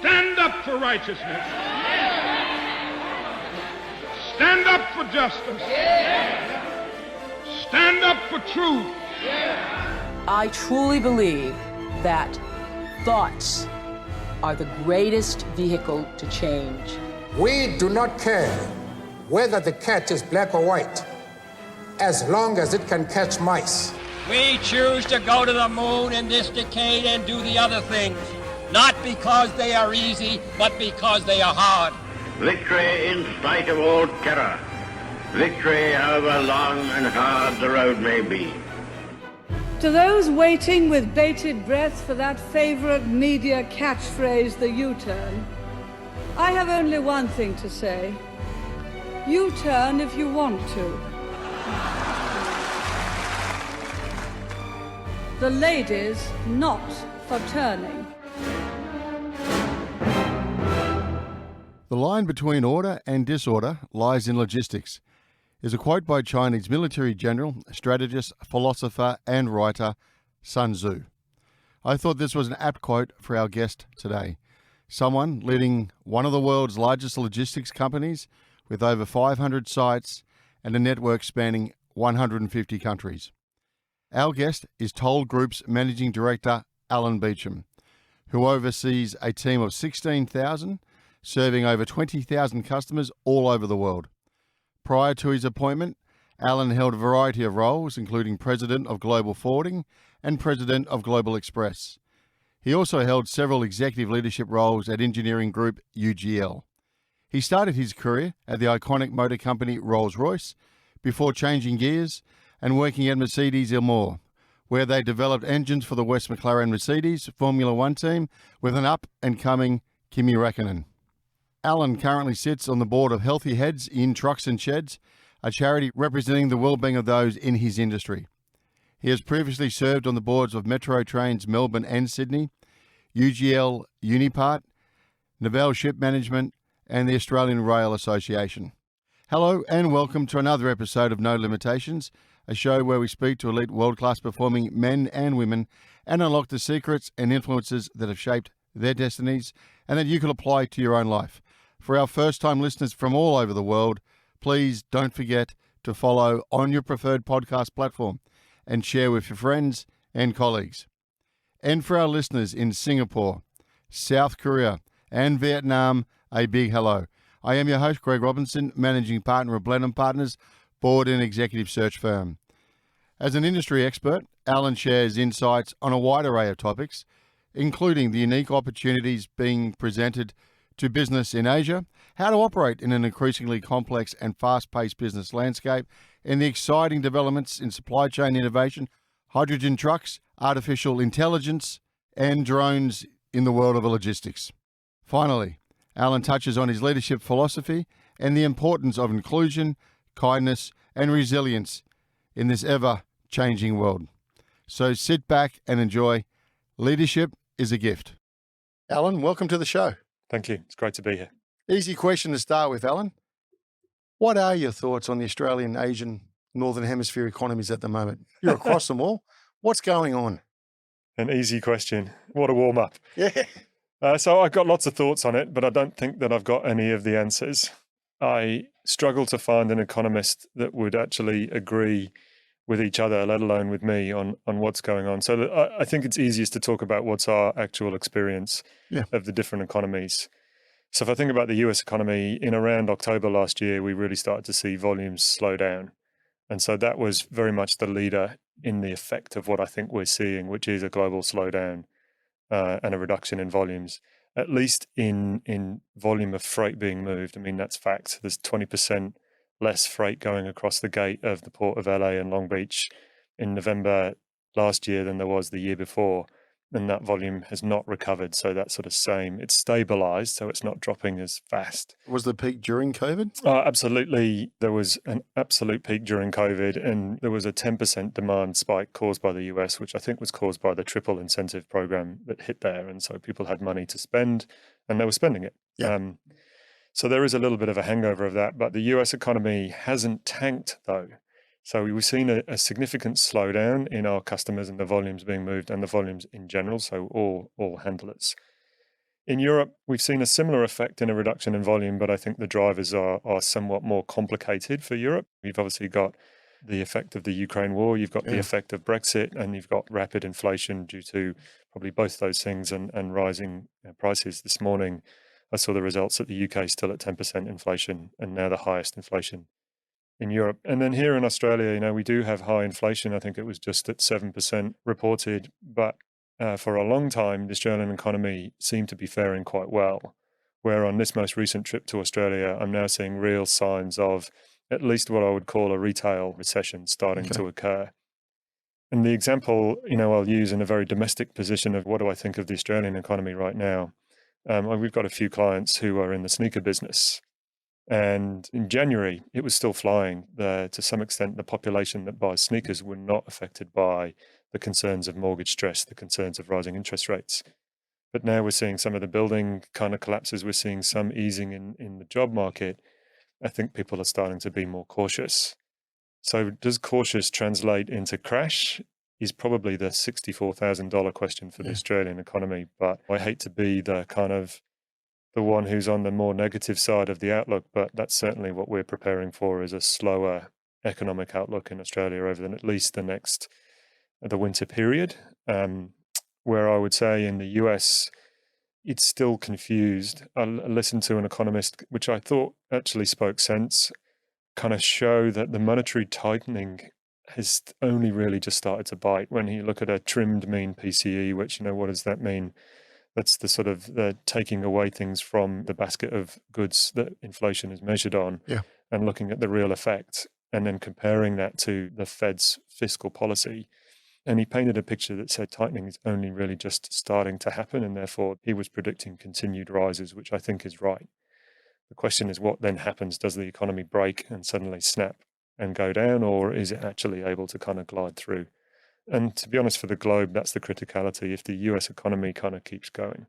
Stand up for righteousness. Stand up for justice. Stand up for truth. I truly believe that thoughts are the greatest vehicle to change. We do not care whether the cat is black or white, as long as it can catch mice. We choose to go to the moon in this decade and do the other things, not because they are easy, but because they are hard. Victory in spite of all terror. Victory however long and hard the road may be. To those waiting with bated breath for that favorite media catchphrase, the U-turn, I have only one thing to say. U-turn if you want to. The ladies not for turning. The line between order and disorder lies in logistics, is a quote by Chinese military general, strategist, philosopher and writer Sun Tzu. I thought this was an apt quote for our guest today, someone leading one of the world's largest logistics companies with over 500 sites and a network spanning 150 countries. Our guest is Toll Group's Managing Director, Alan Beacham, who oversees a team of 16,000, serving over 20,000 customers all over the world. Prior to his appointment, Alan held a variety of roles, including President of Global Forwarding and President of Global Express. He also held several executive leadership roles at engineering group UGL. He started his career at the iconic motor company Rolls-Royce before changing gears and working at Mercedes-Ilmor, where they developed engines for the West McLaren Mercedes Formula One team with an up-and-coming Kimi Räikkönen. Alan currently sits on the board of Healthy Heads in Trucks and Sheds, a charity representing the well-being of those in his industry. He has previously served on the boards of Metro Trains Melbourne and Sydney, UGL Unipart, Novell Ship Management, and the Australian Rail Association. Hello and welcome to another episode of No Limitations, a show where we speak to elite world-class performing men and women and unlock the secrets and influences that have shaped their destinies and that you can apply to your own life. For our first-time listeners from all over the world, please don't forget to follow on your preferred podcast platform and share with your friends and colleagues. And for our listeners in Singapore, South Korea, and Vietnam, a big hello. I am your host, Greg Robinson, Managing Partner of Blenheim Partners, board and executive search firm. As an industry expert, Alan shares insights on a wide array of topics, including the unique opportunities being presented to business in Asia, how to operate in an increasingly complex and fast-paced business landscape, and the exciting developments in supply chain innovation, hydrogen trucks, artificial intelligence, and drones in the world of logistics. Finally, Alan touches on his leadership philosophy and the importance of inclusion, kindness, and resilience in this ever-changing world. So sit back and enjoy. Leadership is a gift. Alan, welcome to the show. Thank you. It's great to be here. Easy question to start with, Alan. What are your thoughts on the Australian, Asian, Northern Hemisphere economies at the moment? You're across them all. What's going on? An easy question. What a warm-up. Yeah. So I've got lots of thoughts on it, but I don't think that I've got any of the answers. I struggle to find an economist that would actually agree with each other, let alone with me, on what's going on. So I think it's easiest to talk about what's our actual experience of the different economies. So if I think about the US economy, in around October last year, we really started to see volumes slow down. And so that was very much the leader in the effect of what I think we're seeing, which is a global slowdown and a reduction in volumes, at least in volume of freight being moved. I mean, that's fact. There's 20% less freight going across the gate of the port of LA and Long Beach in November last year than there was the year before. And that volume has not recovered. So that's sort of same. It's stabilized, so it's not dropping as fast. Was the peak during COVID? Absolutely. There was an absolute peak during COVID, and there was a 10% demand spike caused by the US, which I think was caused by the triple incentive program that hit there. And so people had money to spend, and they were spending it. Yeah. So there is a little bit of a hangover of that, but the US economy hasn't tanked though. So we've seen a significant slowdown in our customers and the volumes being moved and the volumes in general, so all handlers. In Europe, we've seen a similar effect in a reduction in volume, but I think the drivers are somewhat more complicated for Europe. You've obviously got the effect of the Ukraine war, you've got the effect of Brexit, and you've got rapid inflation due to probably both those things and rising prices. This morning, I saw the results that the UK is still at 10% inflation and now the highest inflation in Europe. And then here in Australia, we do have high inflation. I think it was just at 7% reported, but for a long time, the Australian economy seemed to be faring quite well. Where on this most recent trip to Australia, I'm now seeing real signs of at least what I would call a retail recession starting to occur. And the example, I'll use in a very domestic position of what do I think of the Australian economy right now. We've got a few clients who are in the sneaker business. And in January, it was still flying. To some extent, the population that buys sneakers were not affected by the concerns of mortgage stress, the concerns of rising interest rates. But now we're seeing some of the building kind of collapses. We're seeing some easing in the job market. I think people are starting to be more cautious. So does cautious translate into crash is probably the $64,000 question for the Australian economy. But I hate to be the one who's on the more negative side of the outlook, but that's certainly what we're preparing for, is a slower economic outlook in Australia over at least the winter period, where I would say in the US, it's still confused. I listened to an economist, which I thought actually spoke sense, kind of show that the monetary tightening has only really just started to bite. When you look at a trimmed mean PCE, which, what does that mean? That's the sort of the taking away things from the basket of goods that inflation is measured on, and looking at the real effect, and then comparing that to the Fed's fiscal policy. And he painted a picture that said tightening is only really just starting to happen, and therefore he was predicting continued rises, which I think is right. The question is, what then happens? Does the economy break and suddenly snap and go down, or is it actually able to kind of glide through? And to be honest, for the globe, that's the criticality if the US economy kind of keeps going.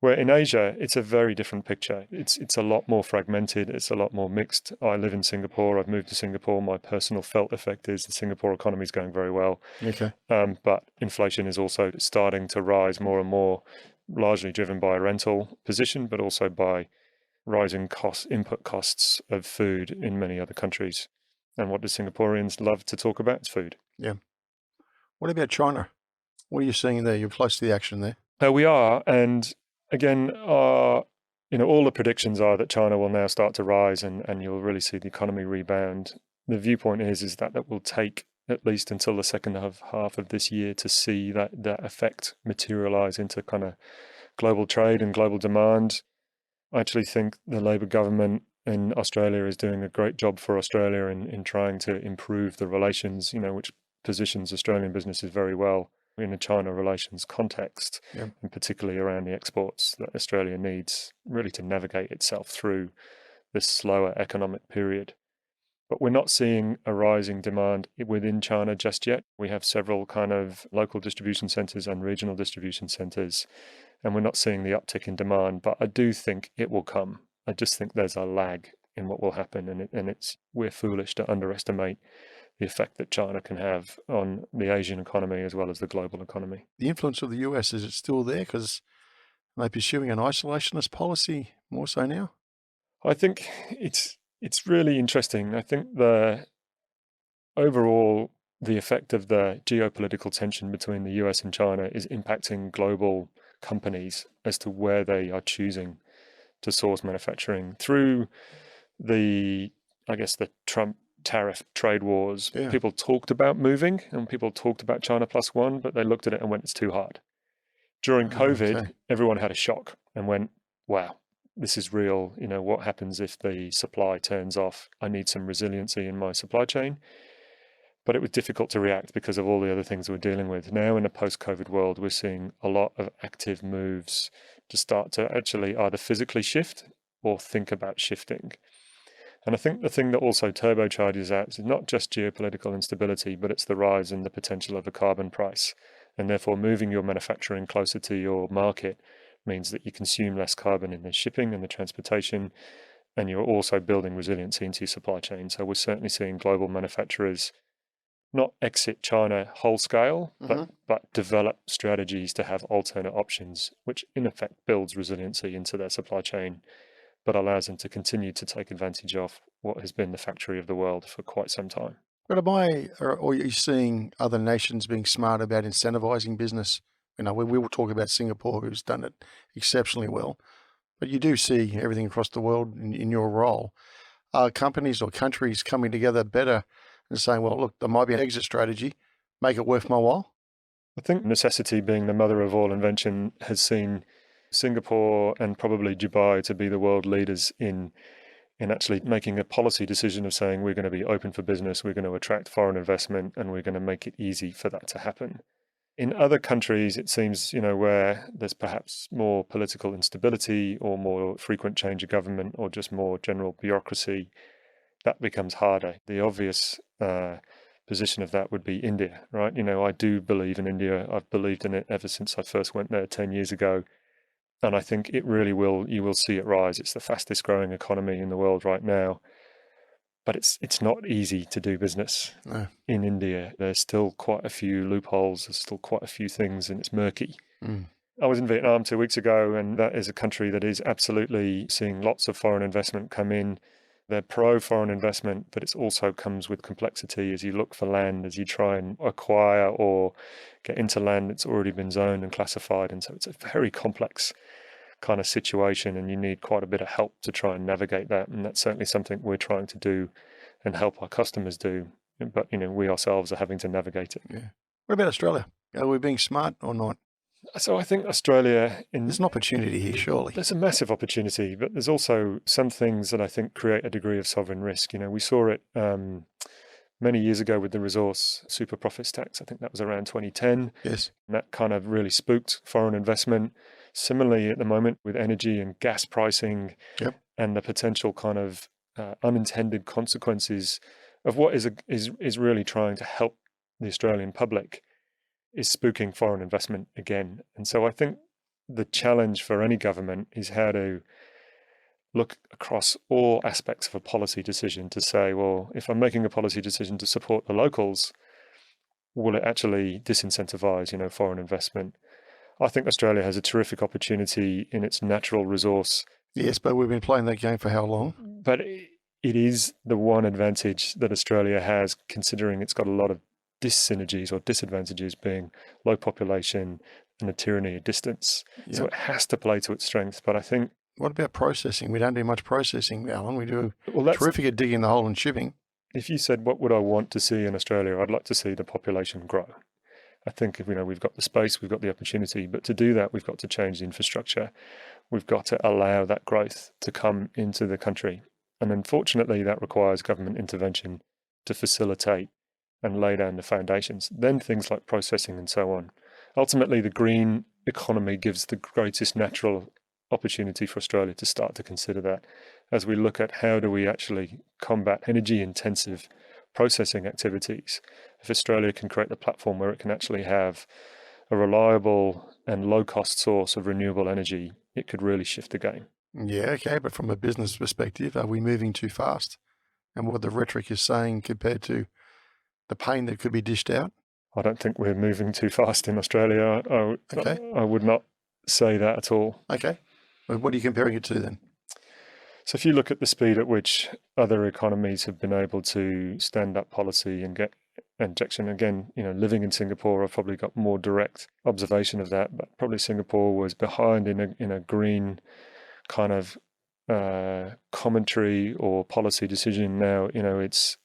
Where in Asia, it's a very different picture. It's a lot more fragmented. It's a lot more mixed. I live in Singapore. I've moved to Singapore. My personal felt effect is the Singapore economy is going very well. But inflation is also starting to rise more and more, largely driven by a rental position, but also by rising input costs of food in many other countries. And what do Singaporeans love to talk about? It's food. Yeah. What about China? What are you seeing there? You're close to the action there. We are. And again, all the predictions are that China will now start to rise and you'll really see the economy rebound. The viewpoint is that will take at least until the second half of this year to see that effect materialize into kind of global trade and global demand. I actually think the Labour government in Australia is doing a great job for Australia in trying to improve the relations, which positions Australian businesses very well in a China relations context, and particularly around the exports that Australia needs really to navigate itself through this slower economic period. But we're not seeing a rising demand within China just yet. We have several kind of local distribution centres and regional distribution centres, and we're not seeing the uptick in demand, but I do think it will come. I just think there's a lag in what will happen, and we're foolish to underestimate the effect that China can have on the Asian economy as well as the global economy. The influence of the US, is it still there? Because are they pursuing an isolationist policy more so now? I think it's really interesting. I think overall, the effect of the geopolitical tension between the US and China is impacting global companies as to where they are choosing to source manufacturing through the Trump tariff trade wars. People talked about moving and people talked about China plus one, but they looked at it and went, it's too hard. During COVID, everyone had a shock and went, wow, this is real. What happens if the supply turns off? I need some resiliency in my supply chain. But it was difficult to react because of all the other things we're dealing with. Now in a post-COVID world, we're seeing a lot of active moves to start to actually either physically shift or think about shifting. And I think the thing that also turbocharges that is not just geopolitical instability, but it's the rise in the potential of a carbon price. And therefore moving your manufacturing closer to your market means that you consume less carbon in the shipping and the transportation, and you're also building resiliency into your supply chain. So we're certainly seeing global manufacturers not exit China whole scale, but develop strategies to have alternate options, which in effect builds resiliency into their supply chain, but allows them to continue to take advantage of what has been the factory of the world for quite some time. But are you seeing other nations being smart about incentivizing business? We will talk about Singapore, who's done it exceptionally well, but you do see everything across the world in your role. Are companies or countries coming together better and saying, well, look, there might be an exit strategy, make it worth my while? I think necessity being the mother of all invention has seen Singapore and probably Dubai to be the world leaders in actually making a policy decision of saying we're going to be open for business, we're going to attract foreign investment, and we're going to make it easy for that to happen. In other countries, it seems, where there's perhaps more political instability or more frequent change of government or just more general bureaucracy, that becomes harder. The obvious position of that would be India, right? I do believe in India. I've believed in it ever since I first went there 10 years ago. And I think it really you will see it rise. It's the fastest growing economy in the world right now. But it's not easy to do business in India. There's still quite a few loopholes. There's still quite a few things, and it's murky. I was in Vietnam 2 weeks ago, and that is a country that is absolutely seeing lots of foreign investment come in. They're pro-foreign investment, but it also comes with complexity as you look for land, as you try and acquire or get into land that's already been zoned and classified. And so it's a very complex kind of situation, and you need quite a bit of help to try and navigate that. And that's certainly something we're trying to do and help our customers do. But, we ourselves are having to navigate it. Yeah. What about Australia? Are we being smart or not? So I think Australia... There's an opportunity here, surely. There's a massive opportunity, but there's also some things that I think create a degree of sovereign risk. We saw it many years ago with the resource super profits tax. I think that was around 2010. Yes. And that kind of really spooked foreign investment. Similarly, at the moment with energy and gas pricing and the potential kind of unintended consequences of what is really trying to help the Australian public is spooking foreign investment again. And so I think the challenge for any government is how to look across all aspects of a policy decision to say, well, if I'm making a policy decision to support the locals, will it actually disincentivize, foreign investment? I think Australia has a terrific opportunity in its natural resource. Yes, but we've been playing that game for how long? But it is the one advantage that Australia has, considering it's got a lot of dis-synergies or disadvantages, being low population and a tyranny of distance. Yep. So it has to play to its strengths. But I think... What about processing? We don't do much processing, Alan. We do terrific at digging the hole and shipping. If you said, what would I want to see in Australia? I'd like to see the population grow. I think we've got the space, we've got the opportunity, but to do that, we've got to change the infrastructure. We've got to allow that growth to come into the country. And unfortunately, that requires government intervention to facilitate and lay down the foundations. Then things like processing and so on. Ultimately, the green economy gives the greatest natural opportunity for Australia to start to consider that as we look at how do we actually combat energy-intensive processing activities. If Australia can create the platform where it can actually have a reliable and low-cost source of renewable energy, it could really shift the game. Yeah, okay, but from a business perspective, are we moving too fast? And what the rhetoric is saying compared to the pain that could be dished out? I don't think we're moving too fast in Australia. I would not say that at all. Okay. Well, what are you comparing it to then? So if you look at the speed at which other economies have been able to stand up policy and get injection, again, living in Singapore, I've probably got more direct observation of that, but probably Singapore was behind in a green kind of commentary or policy decision. Now, it's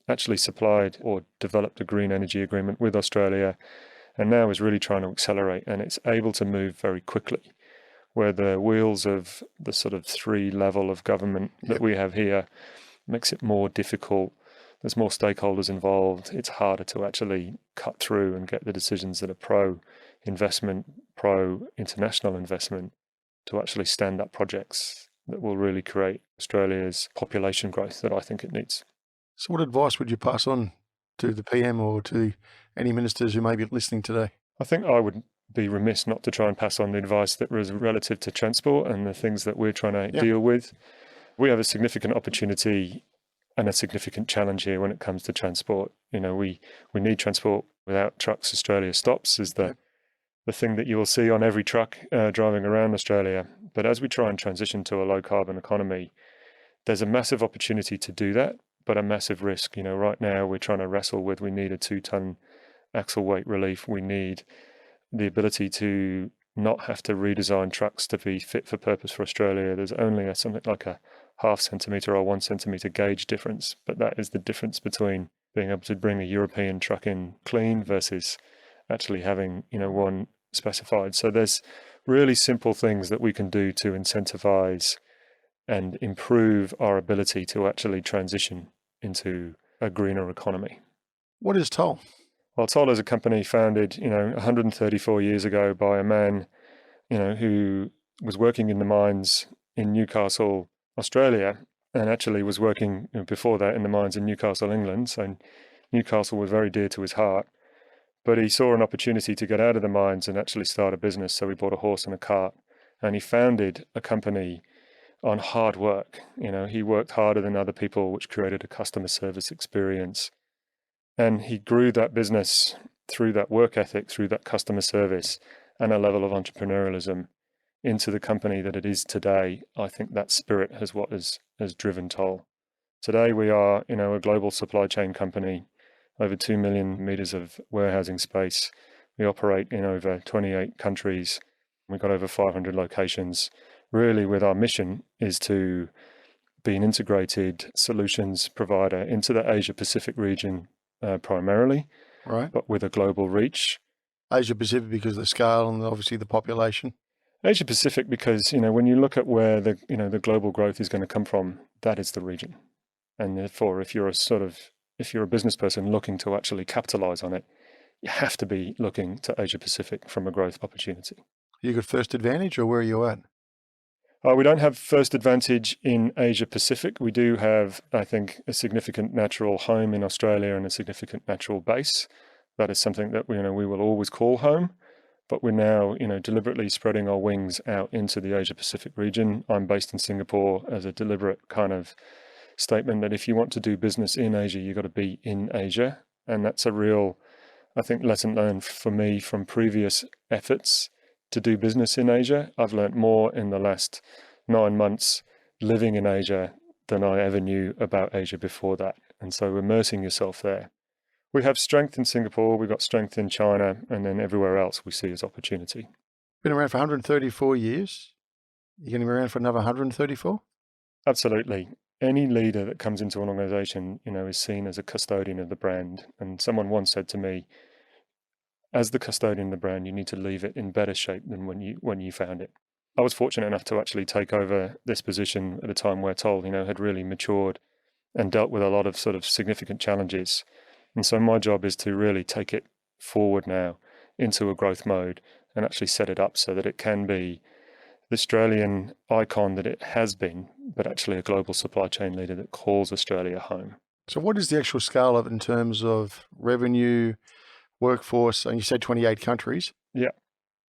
actually supplied or developed a green energy agreement with Australia, and now is really trying to accelerate, and it's able to move very quickly. Where the wheels of the sort of 3 level of government that we have here makes it more difficult. There's more stakeholders involved. It's harder to actually cut through and get the decisions that are pro-investment, pro-international investment to actually stand up projects that will really create Australia's population growth that I think it needs. So what advice would you pass on to the PM or to any ministers who may be listening today? I think I would be remiss not to try and pass on the advice that was relative to transport and the things that we're trying to deal with. We have a significant opportunity and a significant challenge here when it comes to transport. We need transport. Without trucks, Australia stops, is the thing that you will see on every truck driving around Australia. But as we try and transition to a low carbon economy, there's a massive opportunity to do that, but a massive risk. Right now we're trying to wrestle with, we need a 2-ton axle weight relief. We need the ability to not have to redesign trucks to be fit for purpose for Australia. There's only something like a 0.5 centimetre or 1 centimetre gauge difference, but that is the difference between being able to bring a European truck in clean versus actually having one specified. So there's really simple things that we can do to incentivize and improve our ability to actually transition into a greener economy. What is Toll? Well, Toll is a company founded 134 years ago by a man who was working in the mines in Newcastle, Australia, and actually was working before that in the mines in Newcastle, England. So Newcastle was very dear to his heart. But he saw an opportunity to get out of the mines and actually start a business. So he bought a horse and a cart, and he founded a company on hard work. He worked harder than other people, which created a customer service experience. And he grew that business through that work ethic, through that customer service, and a level of entrepreneurialism into the company that it is today. I think that spirit has what has driven Toll. Today we are, a global supply chain company, over 2 million meters of warehousing space. We operate in over 28 countries. We've got over 500 locations. Really, with our mission is to be an integrated solutions provider into the Asia Pacific region primarily, Right. but with a global reach. Asia Pacific because of the scale and obviously the population. Asia Pacific because, when you look at where the global growth is going to come from, that is the region. And therefore, if you're a business person looking to actually capitalize on it, you have to be looking to Asia Pacific from a growth opportunity. You got first advantage, or where are you at? We don't have first advantage in Asia Pacific. We do have, I think, a significant natural home in Australia and a significant natural base. That is something that we will always call home. But we're now, deliberately spreading our wings out into the Asia Pacific region. I'm based in Singapore as a deliberate kind of statement that if you want to do business in Asia, you've got to be in Asia. And that's a real, I think, lesson learned for me from previous efforts to do business in Asia. I've learned more in the last 9 months living in Asia than I ever knew about Asia before that. And so immersing yourself there. We have strength in Singapore, we've got strength in China, and then everywhere else we see as opportunity. Been around for 134 years. You're going to be around for another 134? Absolutely. Any leader that comes into an organization, is seen as a custodian of the brand. And someone once said to me, as the custodian of the brand, you need to leave it in better shape than when you found it. I was fortunate enough to actually take over this position at a time where Toll, had really matured and dealt with a lot of sort of significant challenges. And so my job is to really take it forward now into a growth mode and actually set it up so that it can be the Australian icon that it has been, but actually a global supply chain leader that calls Australia home. So what is the actual scale of it in terms of revenue, workforce? And you said 28 countries. Yeah.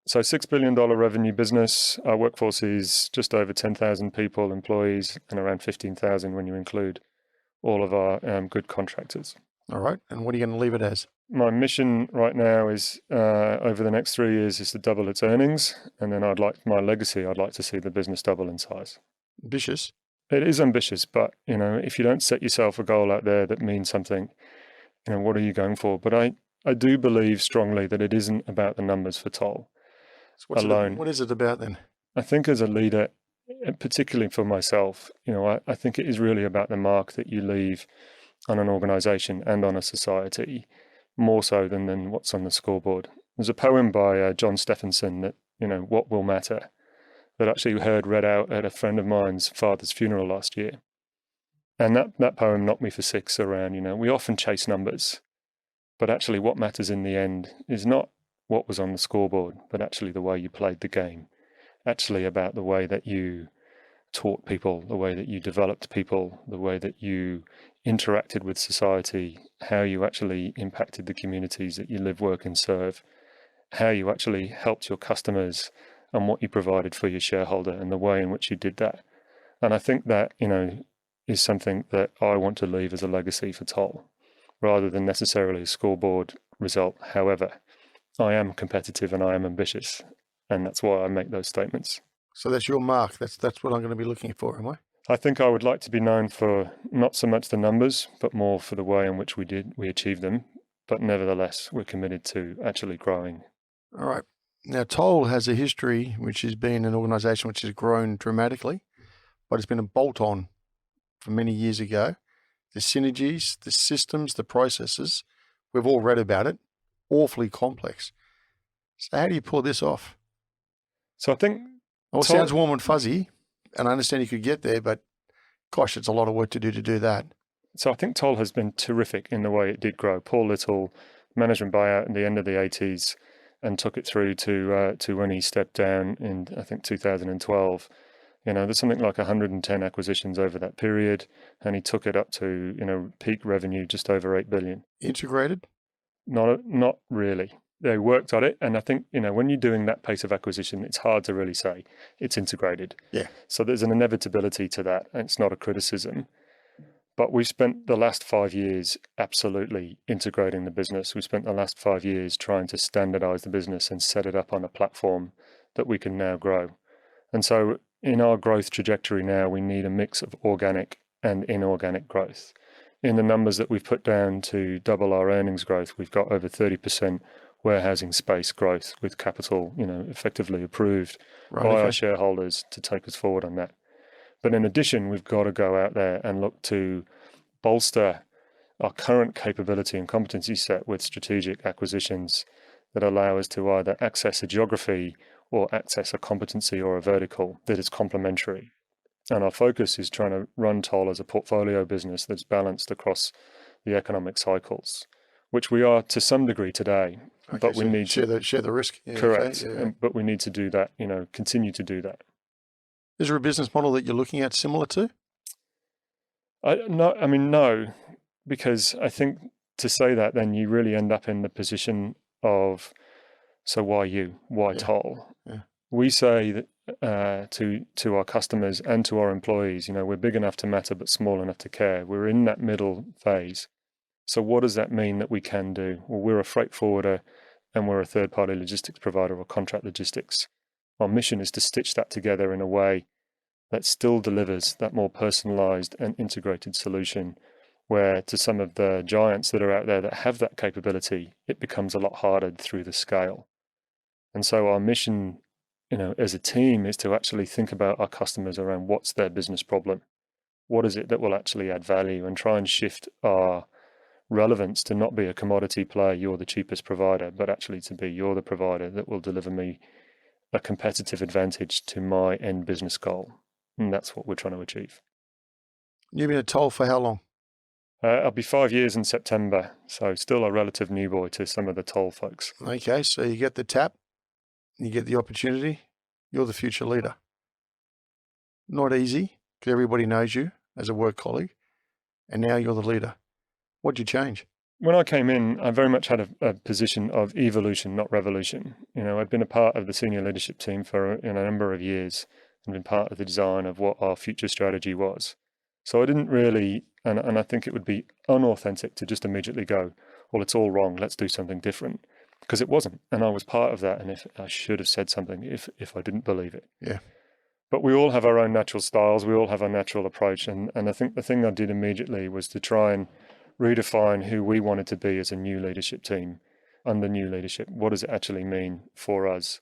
So $6 billion revenue business. Our workforce is just over 10,000 people, employees, and around 15,000 when you include all of our good contractors. All right. And what are you going to leave it as? My mission right now is over the next 3 years is to double its earnings. And then I'd like to see the business double in size. Ambitious. It is ambitious, but if you don't set yourself a goal out there that means something, what are you going for? But I do believe strongly that it isn't about the numbers for Toll alone. What is it about then? I think as a leader, particularly for myself, I think it is really about the mark that you leave on an organization and on a society, more so than what's on the scoreboard. There's a poem by John Stephenson that, What Will Matter, that I actually heard read out at a friend of mine's father's funeral last year. And that poem knocked me for six around, we often chase numbers, but actually what matters in the end is not what was on the scoreboard, but actually the way you played the game, actually about the way that you taught people, the way that you developed people, the way that you interacted with society, how you actually impacted the communities that you live, work and serve, how you actually helped your customers and what you provided for your shareholder and the way in which you did that. And I think that, is something that I want to leave as a legacy for Toll, rather than necessarily a scoreboard result. However, I am competitive and I am ambitious, and that's why I make those statements. So that's your mark. That's what I'm going to be looking for, am I? I think I would like to be known for not so much the numbers, but more for the way in which we achieved them. But nevertheless, we're committed to actually growing. All right. Now, Toll has a history which has been an organisation which has grown dramatically, but it's been a bolt-on from many years ago. The synergies, the systems, the processes, we've all read about it, awfully complex. So how do you pull this off? So I think... Well, it sounds warm and fuzzy, and I understand you could get there, but gosh, it's a lot of work to do that. So I think Toll has been terrific in the way it did grow. Paul Little, management buyout in the end of the 80s, and took it through to when he stepped down in, I think, 2012. There's something like 110 acquisitions over that period, and he took it up to, peak revenue just over 8 billion. Integrated? Not really. They worked on it, and I think, when you're doing that pace of acquisition, it's hard to really say it's integrated. Yeah. So there's an inevitability to that, and it's not a criticism. But we've spent the last 5 years absolutely integrating the business. We spent the last 5 years trying to standardize the business and set it up on a platform that we can now grow. And so in our growth trajectory now, we need a mix of organic and inorganic growth. In the numbers that we've put down to double our earnings growth, we've got over 30% warehousing space growth with capital, effectively approved by our shareholders to take us forward on that. But in addition, we've got to go out there and look to bolster our current capability and competency set with strategic acquisitions that allow us to either access a geography or access a competency or a vertical that is complementary. And our focus is trying to run Toll as a portfolio business that's balanced across the economic cycles, which we are to some degree today. Okay, but we need to share the risk. Yeah, correct. Okay, yeah. But we need to do that, continue to do that. Is there a business model that you're looking at similar to? No, because I think to say that, then you really end up in the position of, so why you? Why Toll? Yeah. We say that to our customers and to our employees, we're big enough to matter but small enough to care. We're in that middle phase. So what does that mean that we can do? Well, we're a freight forwarder and we're a third-party logistics provider or contract logistics. Our mission is to stitch that together in a way that still delivers that more personalized and integrated solution, where to some of the giants that are out there that have that capability, it becomes a lot harder through the scale. And so our mission, as a team, is to actually think about our customers around what's their business problem. What is it that will actually add value, and try and shift our relevance to not be a commodity player, you're the cheapest provider, but actually to be, you're the provider that will deliver me a competitive advantage to my end business goal. And that's what we're trying to achieve. You've been at Toll for how long? I'll be 5 years in September, so still a relative new boy to some of the Toll folks. Okay, so you get the tap, you get the opportunity, you're the future leader. Not easy, because everybody knows you as a work colleague, and now you're the leader. What'd you change? When I came in, I very much had a position of evolution, not revolution. I'd been a part of the senior leadership team for a number of years and been part of the design of what our future strategy was. So I didn't really, and I think it would be unauthentic to just immediately go, well, it's all wrong, let's do something different. Because it wasn't, and I was part of that, and if I should have said something if I didn't believe it. Yeah. But we all have our own natural styles, we all have our natural approach, and I think the thing I did immediately was to try and redefine who we wanted to be as a new leadership team under new leadership. What does it actually mean for us?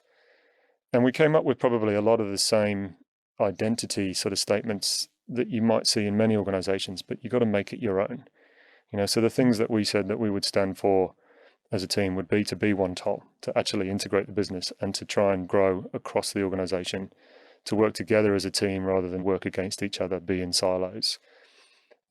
And we came up with probably a lot of the same identity sort of statements that you might see in many organizations, but you've got to make it your own. So the things that we said that we would stand for as a team would be to be one Toll, to actually integrate the business and to try and grow across the organization, to work together as a team rather than work against each other, be in silos.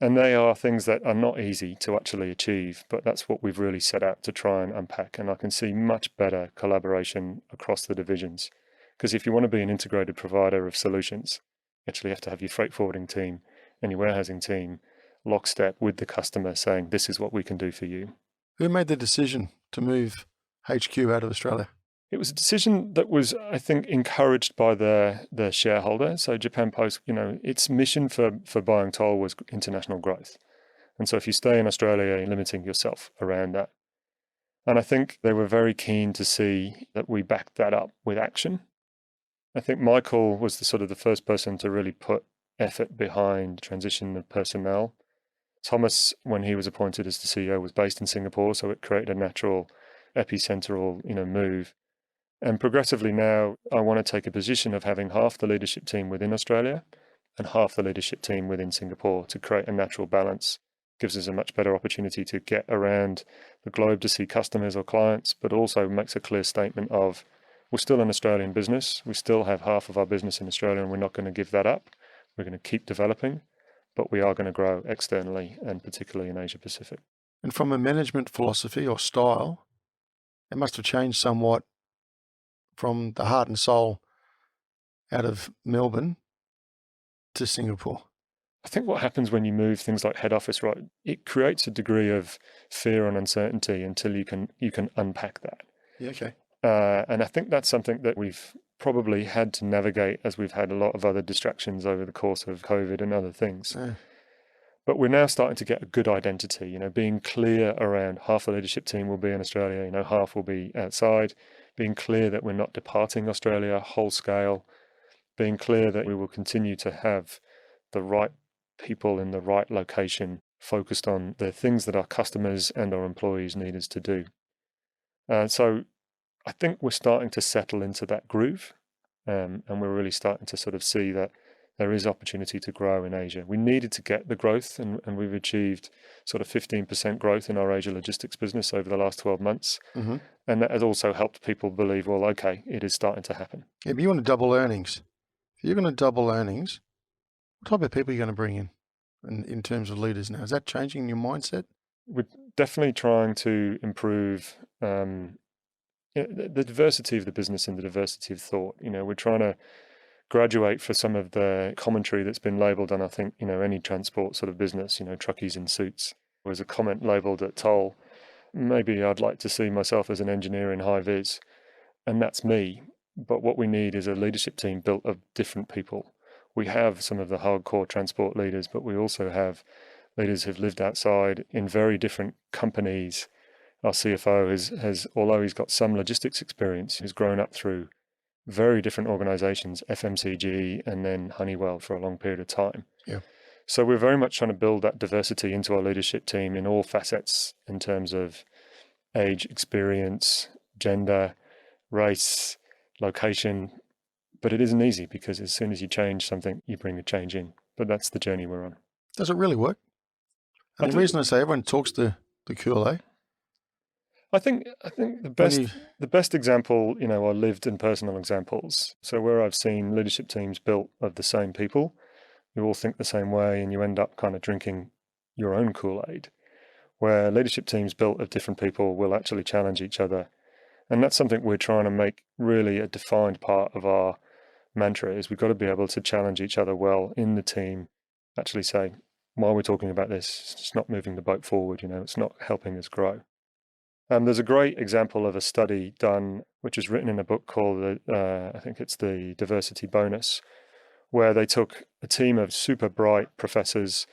And they are things that are not easy to actually achieve, but that's what we've really set out to try and unpack. And I can see much better collaboration across the divisions. Because if you want to be an integrated provider of solutions, you actually have to have your freight forwarding team and your warehousing team lockstep with the customer saying, this is what we can do for you. Who made the decision to move HQ out of Australia? It was a decision that was, I think, encouraged by their shareholder. So Japan Post, its mission for buying Toll was international growth. And so if you stay in Australia, you're limiting yourself around that. And I think they were very keen to see that we backed that up with action. I think Michael was the first person to really put effort behind transition of personnel. Thomas, when he was appointed as the CEO, was based in Singapore, so it created a natural epicentral, move. And progressively now, I want to take a position of having half the leadership team within Australia and half the leadership team within Singapore to create a natural balance. Gives us a much better opportunity to get around the globe to see customers or clients, but also makes a clear statement of we're still an Australian business. We still have half of our business in Australia and we're not going to give that up. We're going to keep developing, but we are going to grow externally and particularly in Asia Pacific. And from a management philosophy or style, it must have changed somewhat from the heart and soul out of Melbourne to Singapore. I think what happens when you move things like head office, right, it creates a degree of fear and uncertainty until you can unpack that. Yeah, okay. And I think that's something that we've probably had to navigate as we've had a lot of other distractions over the course of COVID and other things. Yeah. But we're now starting to get a good identity, being clear around half the leadership team will be in Australia, half will be outside, being clear that we're not departing Australia whole scale, being clear that we will continue to have the right people in the right location focused on the things that our customers and our employees need us to do. So I think we're starting to settle into that groove, and we're really starting to see that there is opportunity to grow in Asia. We needed to get the growth, and we've achieved 15% growth in our Asia logistics business over the last 12 months. Mm-hmm. And that has also helped people believe, well, okay, it is starting to happen. Yeah, but you want to double earnings. If you're going to double earnings, what type of people are you going to bring in terms of leaders now? Is that changing your mindset? We're definitely trying to improve the diversity of the business and the diversity of thought. We're trying to graduate for some of the commentary that's been labelled on, I think, any transport business, truckies in suits. There was a comment labelled at Toll, maybe I'd like to see myself as an engineer in high vis, and that's me. But what we need is a leadership team built of different people. We have some of the hardcore transport leaders, but we also have leaders who've lived outside in very different companies. Our CFO has, although he's got some logistics experience, has grown up through very different organizations, FMCG and then Honeywell for a long period of time. Yeah. So we're very much trying to build that diversity into our leadership team in all facets in terms of age, experience, gender, race, location. But it isn't easy because as soon as you change something, you bring a change in. But that's the journey we're on. Does it really work? And the reason I say everyone talks the Kool-Aid. I think the best example, are lived and personal examples. So where I've seen leadership teams built of the same people, you all think the same way, and you end up kind of drinking your own Kool-Aid. Where leadership teams built of different people will actually challenge each other, and that's something we're trying to make really a defined part of our mantra. Is we've got to be able to challenge each other well in the team. Actually say, while we're talking about this, it's not moving the boat forward. It's not helping us grow. There's a great example of a study done, which was written in a book called, I think it's the Diversity Bonus, where they took a team of super bright professors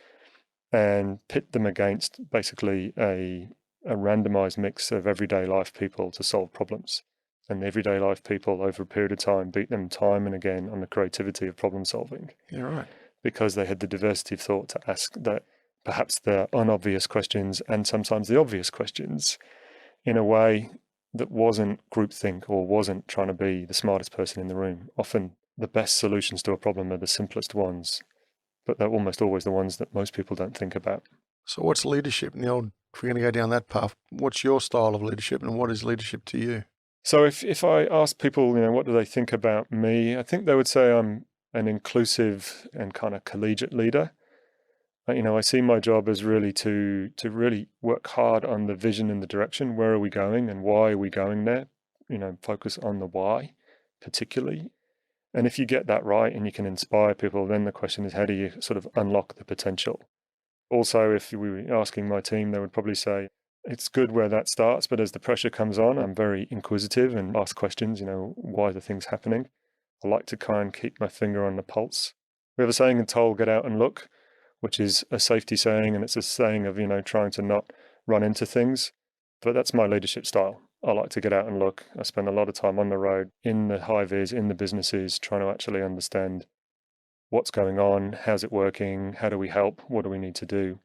and pit them against basically a randomized mix of everyday life people to solve problems. And the everyday life people over a period of time beat them time and again on the creativity of problem solving. Yeah, right. Because they had the diversity of thought to ask that perhaps the unobvious questions and sometimes the obvious questions in a way that wasn't groupthink or wasn't trying to be the smartest person in the room. Often the best solutions to a problem are the simplest ones, but they're almost always the ones that most people don't think about. So what's leadership, Neil? If we're going to go down that path, what's your style of leadership and what is leadership to you? So if I ask people, what do they think about me? I think they would say I'm an inclusive and kind of collegiate leader. I see my job as really to really work hard on the vision and the direction. Where are we going and why are we going there? Focus on the why particularly. And if you get that right and you can inspire people, then the question is, how do you sort of unlock the potential? Also, if we were asking my team, they would probably say, It's good where that starts, but as the pressure comes on, I'm very inquisitive and ask questions, why are the things happening? I like to kind of keep my finger on the pulse. We have a saying in Toll, get out and look, which is a safety saying, and it's a saying of, trying to not run into things. But that's my leadership style. I like to get out and look. I spend a lot of time on the road, in the high-vis, in the businesses, trying to actually understand what's going on, how's it working, how do we help, what do we need to do.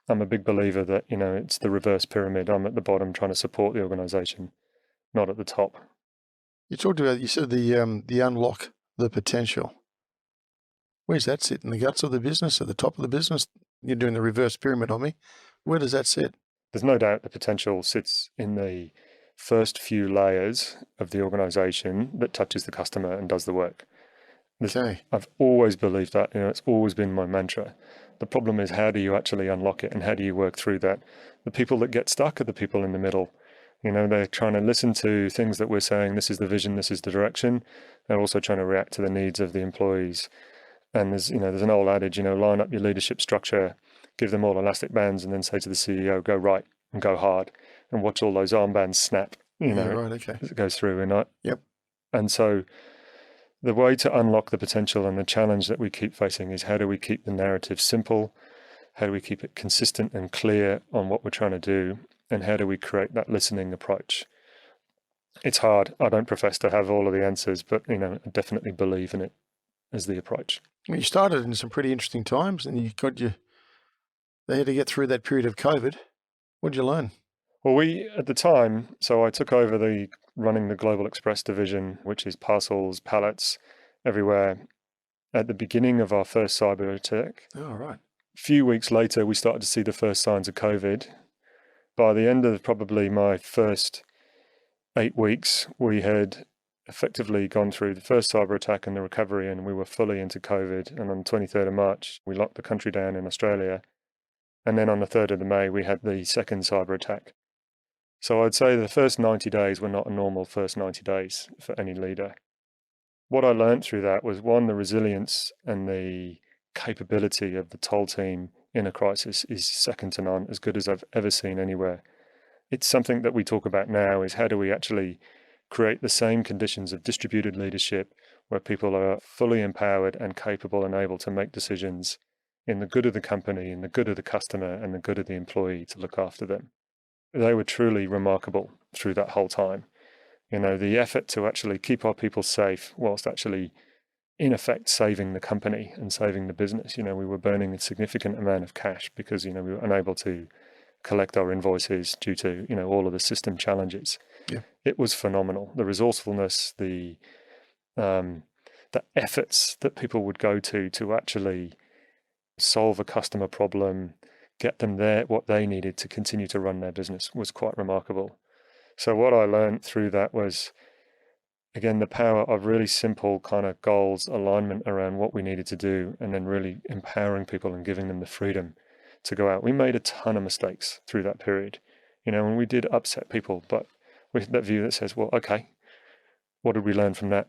I'm a big believer that, it's the reverse pyramid. I'm at the bottom trying to support the organisation, not at the top. You said the unlock the potential. Where's that sit? In the guts of the business, at the top of the business? You're doing the reverse pyramid on me. Where does that sit? There's no doubt the potential sits in the first few layers of the organisation that touches the customer and does the work. Okay. I've always believed that, it's always been my mantra. The problem is, how do you actually unlock it and how do you work through that? The people that get stuck are the people in the middle. They're trying to listen to things that we're saying, this is the vision, this is the direction. They're also trying to react to the needs of the employees. And there's an old adage, line up your leadership structure, give them all elastic bands, and then say to the CEO, go right and go hard, and watch all those armbands snap, right, okay. as it goes through. Yep. And so the way to unlock the potential and the challenge that we keep facing is, how do we keep the narrative simple? How do we keep it consistent and clear on what we're trying to do? And how do we create that listening approach? It's hard. I don't profess to have all of the answers, but, I definitely believe in it as the approach. You started in some pretty interesting times, and they had to get through that period of COVID. What did you learn? Well, at the time, so I took over running the Global Express division, which is parcels, pallets, everywhere, at the beginning of our first cyber attack. Oh, right. A few weeks later, we started to see the first signs of COVID. By the end of probably my first 8 weeks, we had effectively gone through the first cyber attack and the recovery, and we were fully into COVID. And on the 23rd of March, we locked the country down in Australia. And then on the 3rd of May, we had the second cyber attack. So I'd say the first 90 days were not a normal first 90 days for any leader. What I learned through that was, one, the resilience and the capability of the Toll team in a crisis is second to none, as good as I've ever seen anywhere. It's something that we talk about now, is how do we actually create the same conditions of distributed leadership where people are fully empowered and capable and able to make decisions in the good of the company, in the good of the customer, and the good of the employee to look after them. They were truly remarkable through that whole time. The effort to actually keep our people safe whilst actually, in effect, saving the company and saving the business. We were burning a significant amount of cash because, we were unable to collect our invoices due to, all of the system challenges. Yeah. It was phenomenal. The resourcefulness, the efforts that people would go to actually solve a customer problem, get them what they needed to continue to run their business was quite remarkable. So what I learned through that was, again, the power of really simple kind of goals, alignment around what we needed to do, and then really empowering people and giving them the freedom to go out. We made a ton of mistakes through that period, and we did upset people, but we had that view that says, well, okay, what did we learn from that?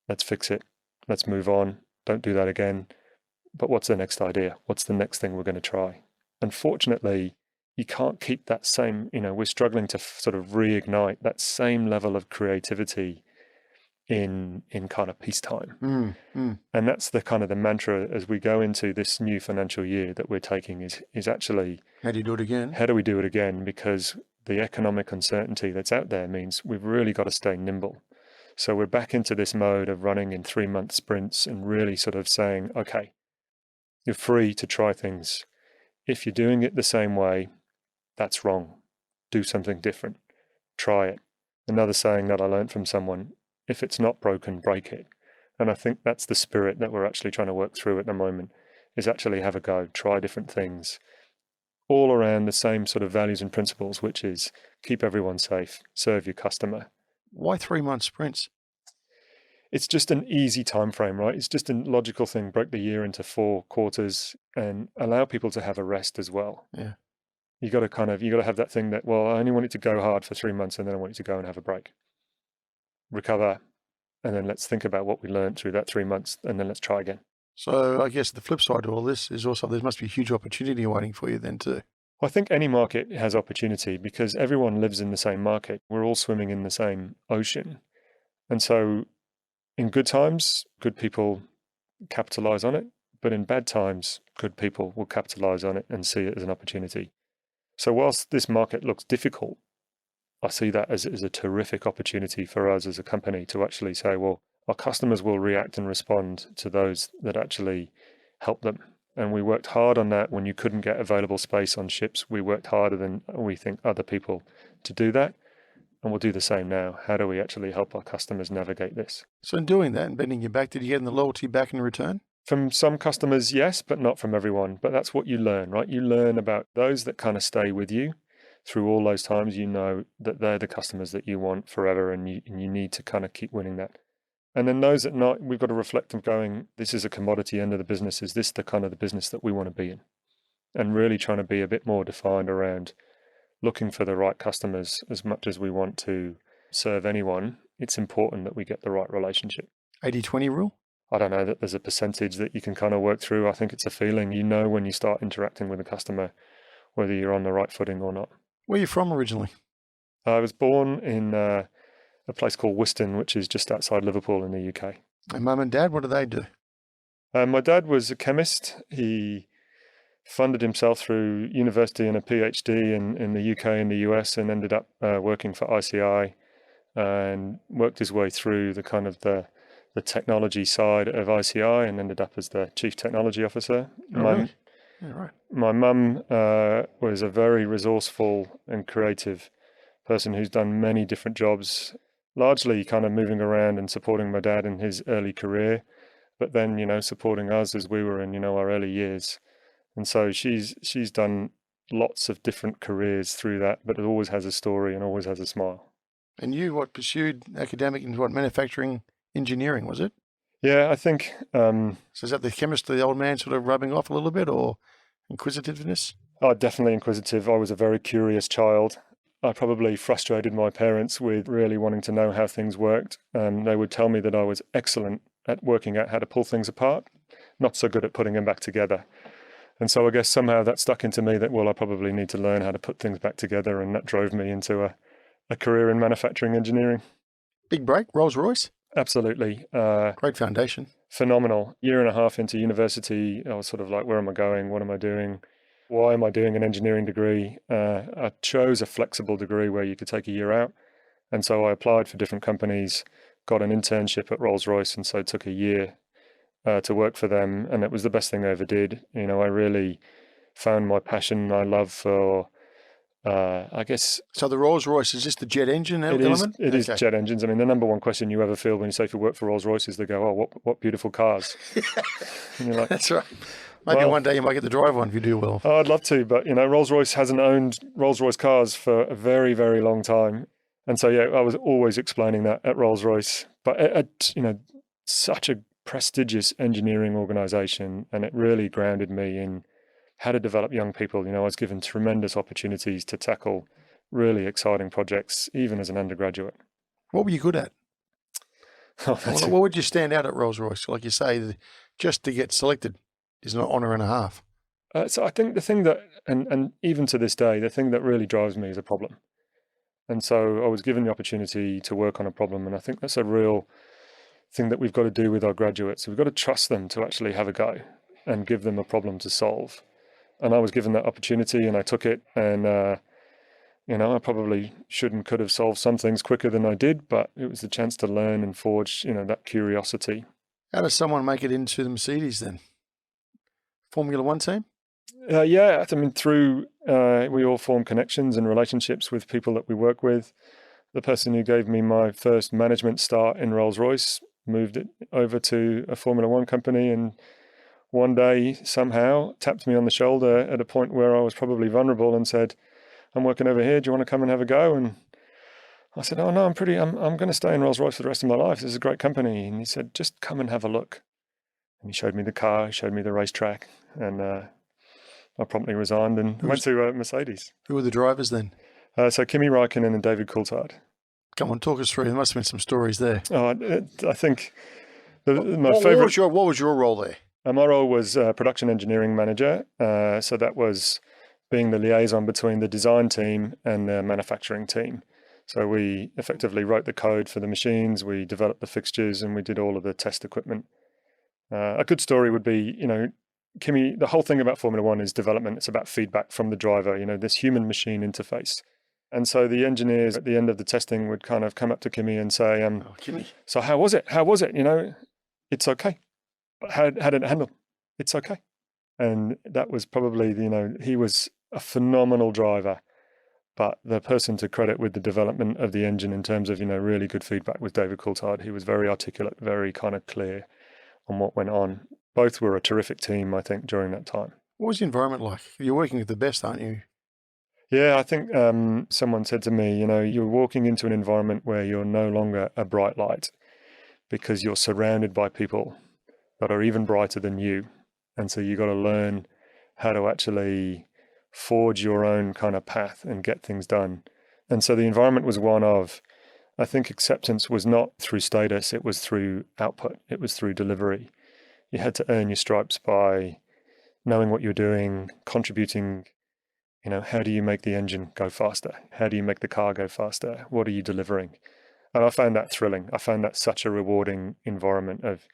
Let's fix it. Let's move on. Don't do that again. But what's the next idea? What's the next thing we're going to try? Unfortunately, you can't keep that same, we're struggling to sort of reignite that same level of creativity in kind of peacetime. And that's the kind of the mantra as we go into this new financial year that we're taking is actually, how do you do it again? How do we do it again? Because the economic uncertainty that's out there means we've really got to stay nimble. So we're back into this mode of running in 3-month sprints and really sort of saying, okay, you're free to try things. If you're doing it the same way, that's wrong. Do something different. Try it. Another saying that I learned from someone, if it's not broken, break it. And I think that's the spirit that we're actually trying to work through at the moment, is actually have a go, try different things, all around the same sort of values and principles, which is keep everyone safe, serve your customer. Why 3-month sprints? It's just an easy time frame, right? It's just a logical thing. Break the year into 4 quarters and allow people to have a rest as well. Yeah. You got to have that thing that, well, I only want it to go hard for 3 months and then I want it to go and have a break. Recover, and then let's think about what we learned through that 3 months, and then let's try again. So I guess the flip side to all this is also there must be a huge opportunity waiting for you then too. I think any market has opportunity because everyone lives in the same market. We're all swimming in the same ocean. And so in good times, good people capitalize on it. But in bad times, good people will capitalize on it and see it as an opportunity. So whilst this market looks difficult, I see that as a terrific opportunity for us as a company to actually say, well, our customers will react and respond to those that actually help them. And we worked hard on that when you couldn't get available space on ships. We worked harder than we think other people to do that. And we'll do the same now. How do we actually help our customers navigate this? So in doing that and bending your back, did you get the loyalty back in return? From some customers, yes, but not from everyone. But that's what you learn, right? You learn about those that kind of stay with you through all those times. You know that they're the customers that you want forever, and you need to kind of keep winning that. And then those that not, we've got to reflect on going, this is a commodity end of the business. Is this the kind of the business that we want to be in? And really trying to be a bit more defined around looking for the right customers. As much as we want to serve anyone, it's important that we get the right relationship. 80-20 rule? I don't know that there's a percentage that you can kind of work through. I think it's a feeling. You know when you start interacting with a customer whether you're on the right footing or not. Where are you from originally? I was born in a place called Whiston, which is just outside Liverpool in the UK. And mum and dad, what do they do? My dad was a chemist. He funded himself through university and a PhD in the UK and the US, and ended up working for ICI and worked his way through the kind of the technology side of ICI and ended up as the chief technology officer. Right. My mum was a very resourceful and creative person who's done many different jobs, largely kind of moving around and supporting my dad in his early career, but then, supporting us as we were in, our early years. And so she's done lots of different careers through that, but it always has a story and always has a smile. And you, pursued academic into manufacturing engineering, was it? Yeah, I think... so is that the chemist, the old man sort of rubbing off a little bit, or inquisitiveness? Oh, definitely inquisitive. I was a very curious child. I probably frustrated my parents with really wanting to know how things worked. They would tell me that I was excellent at working out how to pull things apart, not so good at putting them back together. And so I guess somehow that stuck into me that, well, I probably need to learn how to put things back together, and that drove me into a career in manufacturing engineering. Big break, Rolls-Royce? Absolutely. Great foundation. Phenomenal. Year and a half into university, I was sort of like, where am I going? What am I doing? Why am I doing an engineering degree? I chose a flexible degree where you could take a year out. And so I applied for different companies, got an internship at Rolls-Royce, and so took a year to work for them. And it was the best thing I ever did. I really found my passion, my love for, I guess... So the Rolls-Royce, is this the jet engine element? It is jet engines. I mean, the number one question you ever feel when you say if you work for Rolls-Royce is they go, oh, what beautiful cars. And you're like, that's right. Maybe one day you might get to drive one if you do well. Oh, I'd love to, but, Rolls-Royce hasn't owned Rolls-Royce cars for a very, very long time. And so, yeah, I was always explaining that at Rolls-Royce. But, at such a prestigious engineering organization, and it really grounded me in how to develop young people. I was given tremendous opportunities to tackle really exciting projects, even as an undergraduate. What were you good at? What would you stand out at Rolls-Royce? Like you say, just to get selected is an honour and a half. So I think the thing that, and even to this day, the thing that really drives me is a problem. And so I was given the opportunity to work on a problem, and I think that's a real thing that we've got to do with our graduates. We've got to trust them to actually have a go and give them a problem to solve. And I was given that opportunity and I took it, and, I probably should and could have solved some things quicker than I did, but it was the chance to learn and forge, that curiosity. How does someone make it into the Mercedes then? Formula One team? Yeah, I mean, through, we all form connections and relationships with people that we work with. The person who gave me my first management start in Rolls-Royce moved it over to a Formula One company, and one day somehow tapped me on the shoulder at a point where I was probably vulnerable and said, I'm working over here, do you want to come and have a go? And I said, oh no, I'm going to stay in Rolls-Royce for the rest of my life. This is a great company. And he said, just come and have a look. And he showed me the car, he showed me the racetrack, and I promptly resigned and went to Mercedes. Who were the drivers then? So Kimi Räikkönen and David Coulthard. Come on, talk us through. There must have been some stories there. I think my what favourite... What was your role there? My role was production engineering manager. So that was being the liaison between the design team and the manufacturing team. So we effectively wrote the code for the machines, we developed the fixtures, and we did all of the test equipment. A good story would be, Kimi, the whole thing about Formula One is development. It's about feedback from the driver, this human-machine interface. And so the engineers at the end of the testing would kind of come up to Kimi and say, Kimi. So how was it? How was it? It's okay. But how did it handle? It's okay. And that was probably, he was a phenomenal driver. But the person to credit with the development of the engine in terms of, really good feedback was David Coulthard. He was very articulate, very kind of clear on what went on. Both were a terrific team, I think, during that time. What was the environment like? You're working with the best, aren't you? Yeah, I think someone said to me, you're walking into an environment where you're no longer a bright light because you're surrounded by people that are even brighter than you. And so you've got to learn how to actually forge your own kind of path and get things done. And so the environment was one of, I think acceptance was not through status, it was through output, it was through delivery. You had to earn your stripes by knowing what you're doing, contributing. How do you make the engine go faster? How do you make the car go faster? What are you delivering? And I found that thrilling. I found that such a rewarding environment of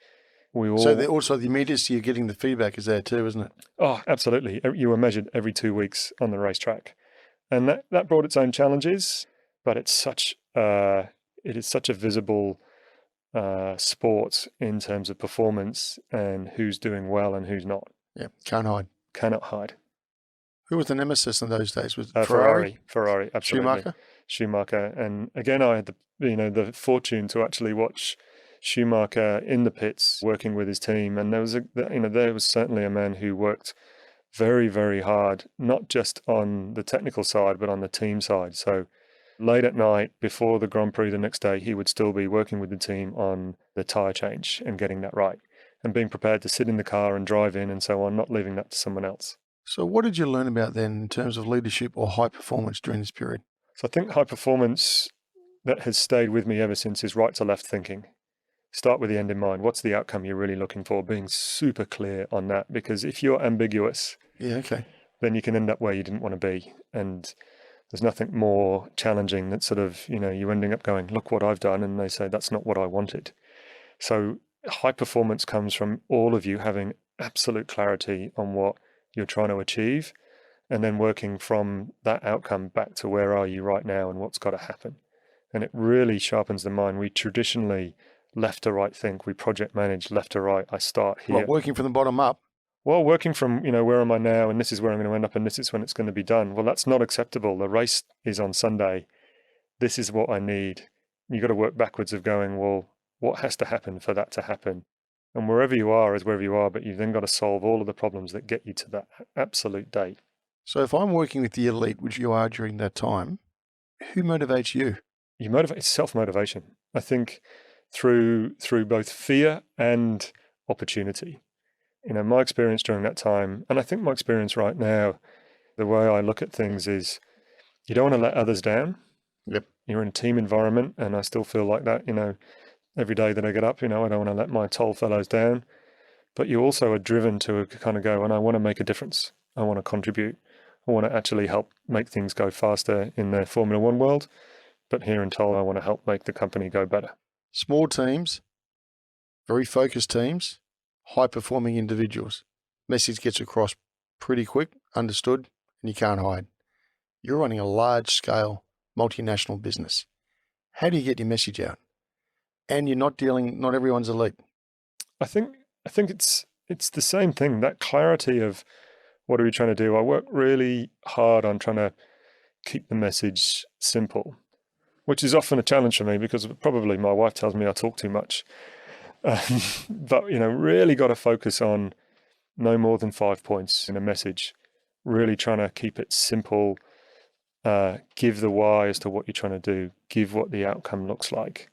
we all... So also the immediacy you're getting the feedback is there too, isn't it? Oh, absolutely. You were measured every 2 weeks on the racetrack. And that brought its own challenges, but it is such a visible sport in terms of performance and who's doing well and who's not. Yeah, can't hide. Cannot hide. Who was the nemesis in those days? Was it Ferrari, absolutely. Schumacher? And again, I had the fortune to actually watch Schumacher in the pits working with his team. And there was certainly a man who worked very, very hard, not just on the technical side, but on the team side. So late at night before the Grand Prix the next day, he would still be working with the team on the tyre change and getting that right and being prepared to sit in the car and drive in and so on, not leaving that to someone else. So what did you learn about then in terms of leadership or high performance during this period? So I think high performance that has stayed with me ever since is right to left thinking. Start with the end in mind. What's the outcome you're really looking for? Being super clear on that, because if you're ambiguous, then you can end up where you didn't want to be. And there's nothing more challenging that sort of, you ending up going, look what I've done. And they say, that's not what I wanted. So high performance comes from all of you having absolute clarity on what you're trying to achieve, and then working from that outcome back to where are you right now and what's got to happen. And it really sharpens the mind. We traditionally left to right think, we project manage left to right. I start here. Well, working from the bottom up. Well, working from, where am I now and this is where I'm going to end up and this is when it's going to be done. Well, that's not acceptable. The race is on Sunday. This is what I need. You've got to work backwards of going, well, what has to happen for that to happen? And wherever you are is wherever you are, but you've then got to solve all of the problems that get you to that absolute date. So if I'm working with the elite, which you are during that time, who motivates you? It's self-motivation. I think through both fear and opportunity. My experience during that time, and I think my experience right now, the way I look at things is you don't want to let others down. Yep. You're in a team environment, and I still feel like that, every day that I get up, I don't want to let my toll fellows down, but you also are driven to kind of go, and I want to make a difference. I want to contribute. I want to actually help make things go faster in the Formula One world, but here in Toll, I want to help make the company go better. Small teams, very focused teams, high-performing individuals. Message gets across pretty quick, understood, and you can't hide. You're running a large-scale multinational business. How do you get your message out? And you're not everyone's elite. I think it's the same thing, that clarity of what are we trying to do? I work really hard on trying to keep the message simple, which is often a challenge for me because probably my wife tells me I talk too much. But, really got to focus on no more than 5 points in a message, really trying to keep it simple, give the why as to what you're trying to do, give what the outcome looks like.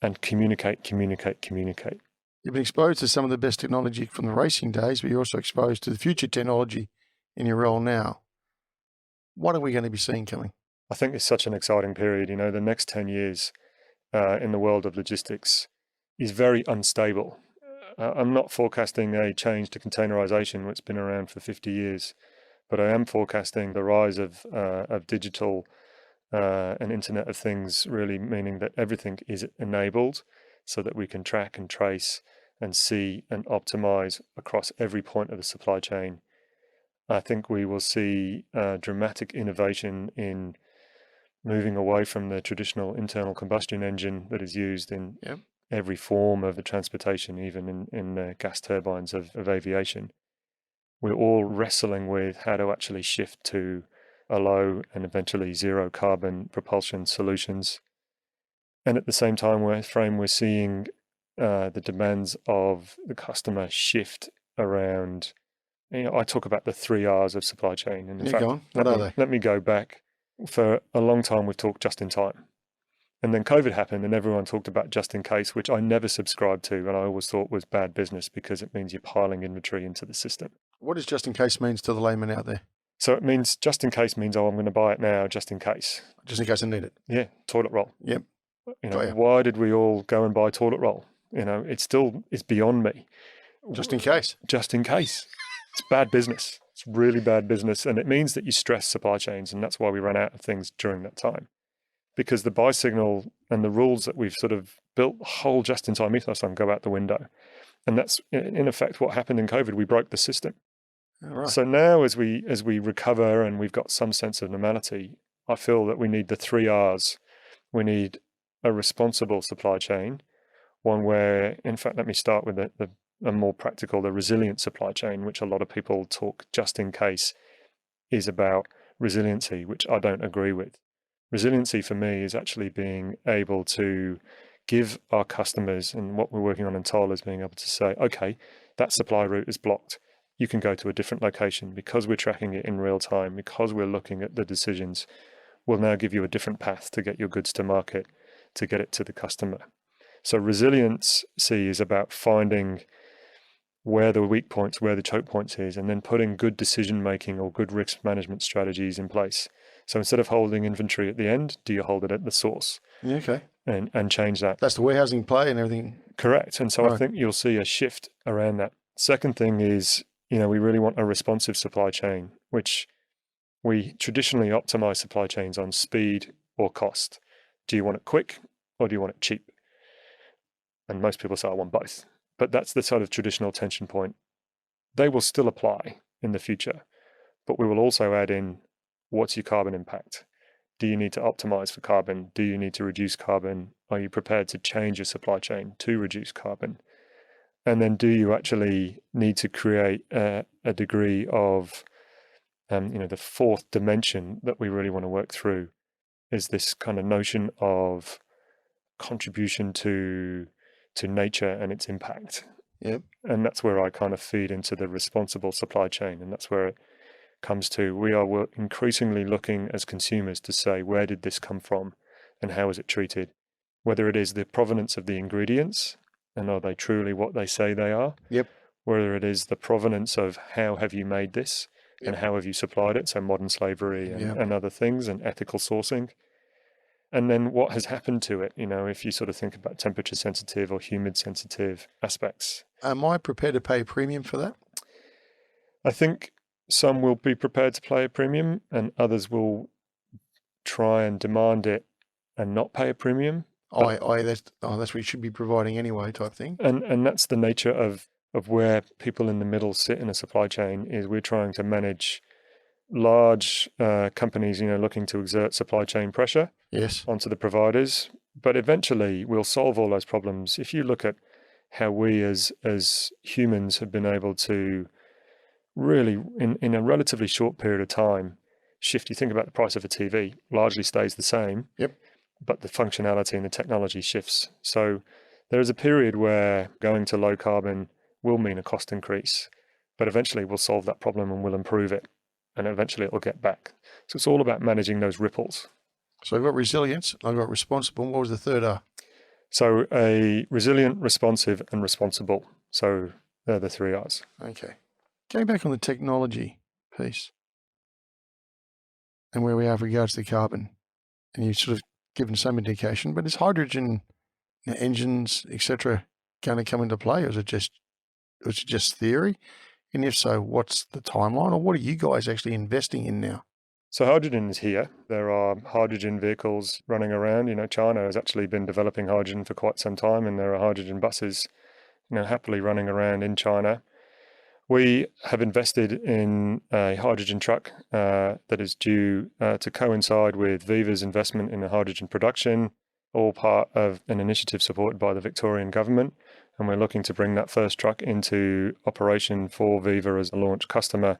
And communicate. You've been exposed to some of the best technology from the racing days, but you're also exposed to the future technology in your role now. What are we going to be seeing coming? I think it's such an exciting period. The next 10 years in the world of logistics is very unstable. I'm not forecasting a change to containerization, which has been around for 50 years. But I am forecasting the rise of digital and Internet of Things, really meaning that everything is enabled so that we can track and trace and see and optimize across every point of the supply chain. I think we will see dramatic innovation in moving away from the traditional internal combustion engine that is used in every form of the transportation, even in gas turbines of aviation. We're all wrestling with how to actually shift to a low and eventually zero carbon propulsion solutions. And at the same time, we're seeing the demands of the customer shift around. I talk about the 3 R's of supply chain. And in fact, What are they? Let me go back. For a long time, we've talked just in time. And then COVID happened and everyone talked about just in case, which I never subscribed to. And I always thought was bad business because it means you're piling inventory into the system. What does just in case means to the layman out there? So it means just in case means, I'm going to buy it now just in case. Just in case I need it. Yeah, toilet roll. Yep. Why did we all go and buy toilet roll? It's beyond me. Just in case. Just in case. It's bad business. It's really bad business. And it means that you stress supply chains. And that's why we ran out of things during that time. Because the buy signal and the rules that we've sort of built the whole just-in-time ethos on go out the window. And that's, in effect, what happened in COVID. We broke the system. Right. So now as we recover and we've got some sense of normality, I feel that we need the 3 R's. We need a responsible supply chain, one where, in fact, let me start with a more practical, the resilient supply chain, which a lot of people talk just in case is about resiliency, which I don't agree with. Resiliency for me is actually being able to give our customers, and what we're working on in Toll is being able to say, okay, that supply route is blocked. You can go to a different location because we're tracking it in real time, because we're looking at the decisions. We'll now give you a different path to get your goods to market, to get it to the customer. So resilience, is about finding where the weak points, where the choke points is, and then putting good decision making or good risk management strategies in place. So instead of holding inventory at the end, do you hold it at the source? Yeah, okay. And change that. That's the warehousing play and everything. Correct. And so Right. I think you'll see a shift around that. Second thing is, we really want a responsive supply chain, which we traditionally optimize supply chains on speed or cost. Do you want it quick or do you want it cheap? And most people say, I want both. But that's the sort of traditional tension point. They will still apply in the future, but we will also add in, what's your carbon impact? Do you need to optimize for carbon? Do you need to reduce carbon? Are you prepared to change your supply chain to reduce carbon? And then do you actually need to create a degree of, the fourth dimension that we really want to work through is this kind of notion of contribution to nature and its impact. Yep. And that's where I kind of feed into the responsible supply chain. And that's where it comes to, we are increasingly looking as consumers to say, where did this come from and how is it treated? Whether it is the provenance of the ingredients, and are they truly what they say they are? Yep. Whether it is the provenance of how have you made this and how have you supplied it? So modern slavery and other things, and ethical sourcing. And then what has happened to it? If you sort of think about temperature sensitive or humid sensitive aspects. Am I prepared to pay a premium for that? I think some will be prepared to pay a premium and others will try and demand it and not pay a premium. That's what you should be providing anyway, type thing. And that's the nature of where people in the middle sit in a supply chain, is we're trying to manage large companies, looking to exert supply chain pressure onto the providers. But eventually we'll solve all those problems. If you look at how we as humans have been able to really, in a relatively short period of time, shift. You think about the price of a TV, largely stays the same. Yep. But the functionality and the technology shifts. So there is a period where going to low carbon will mean a cost increase, but eventually we'll solve that problem and we'll improve it, and eventually it will get back. So it's all about managing those ripples. So I've got resilience, I've got responsible. What was the third R? So a resilient, responsive, and responsible. So they're the 3 R's. Okay. Going back on the technology piece and where we are with regards to carbon, and you've sort of given some indication, but is hydrogen engines, etc., going to come into play, or is it just theory? And if so, what's the timeline, or what are you guys actually investing in now? So hydrogen is here. There are hydrogen vehicles running around. China has actually been developing hydrogen for quite some time, and there are hydrogen buses, happily running around in China. We have invested in a hydrogen truck that is due to coincide with Viva's investment in the hydrogen production, all part of an initiative supported by the Victorian government. And we're looking to bring that first truck into operation for Viva as a launch customer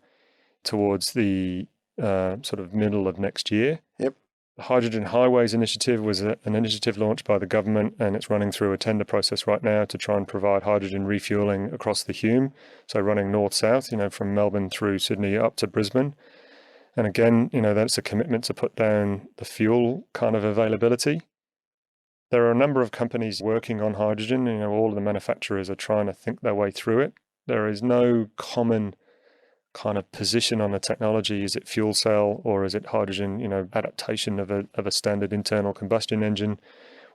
towards the sort of middle of next year. Yep. The Hydrogen Highways Initiative was an initiative launched by the government, and it's running through a tender process right now to try and provide hydrogen refueling across the Hume. So running north-south, from Melbourne through Sydney up to Brisbane. And again, that's a commitment to put down the fuel kind of availability. There are a number of companies working on hydrogen. All of the manufacturers are trying to think their way through it. There is no common kind of position on the technology. Is it fuel cell or is it hydrogen, adaptation of a standard internal combustion engine?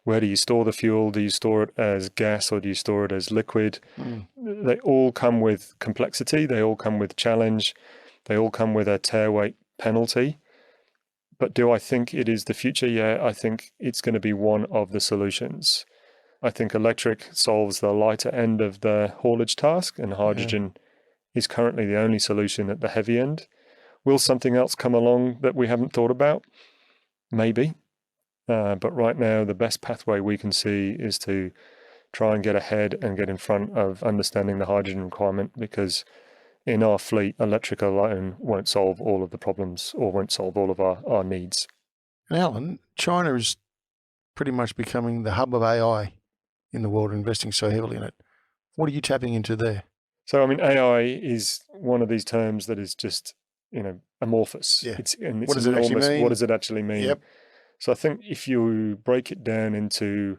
Where do you store the fuel? Do you store it as gas or do you store it as liquid? They all come with complexity. They all come with challenge. They all come with a tare weight penalty. But do I think it is the future? Yeah, I think it's going to be one of the solutions. I think electric solves the lighter end of the haulage task, and hydrogen is currently the only solution at the heavy end. Will something else come along that we haven't thought about? Maybe. But right now, the best pathway we can see is to try and get ahead and get in front of understanding the hydrogen requirement, because in our fleet, electric alone won't solve all of the problems or won't solve all of our needs. And Alan, China is pretty much becoming the hub of AI in the world, investing so heavily in it. What are you tapping into there? So, AI is one of these terms that is just, amorphous. Yeah. It's what does it actually mean? What does it actually mean? Yep. So I think if you break it down into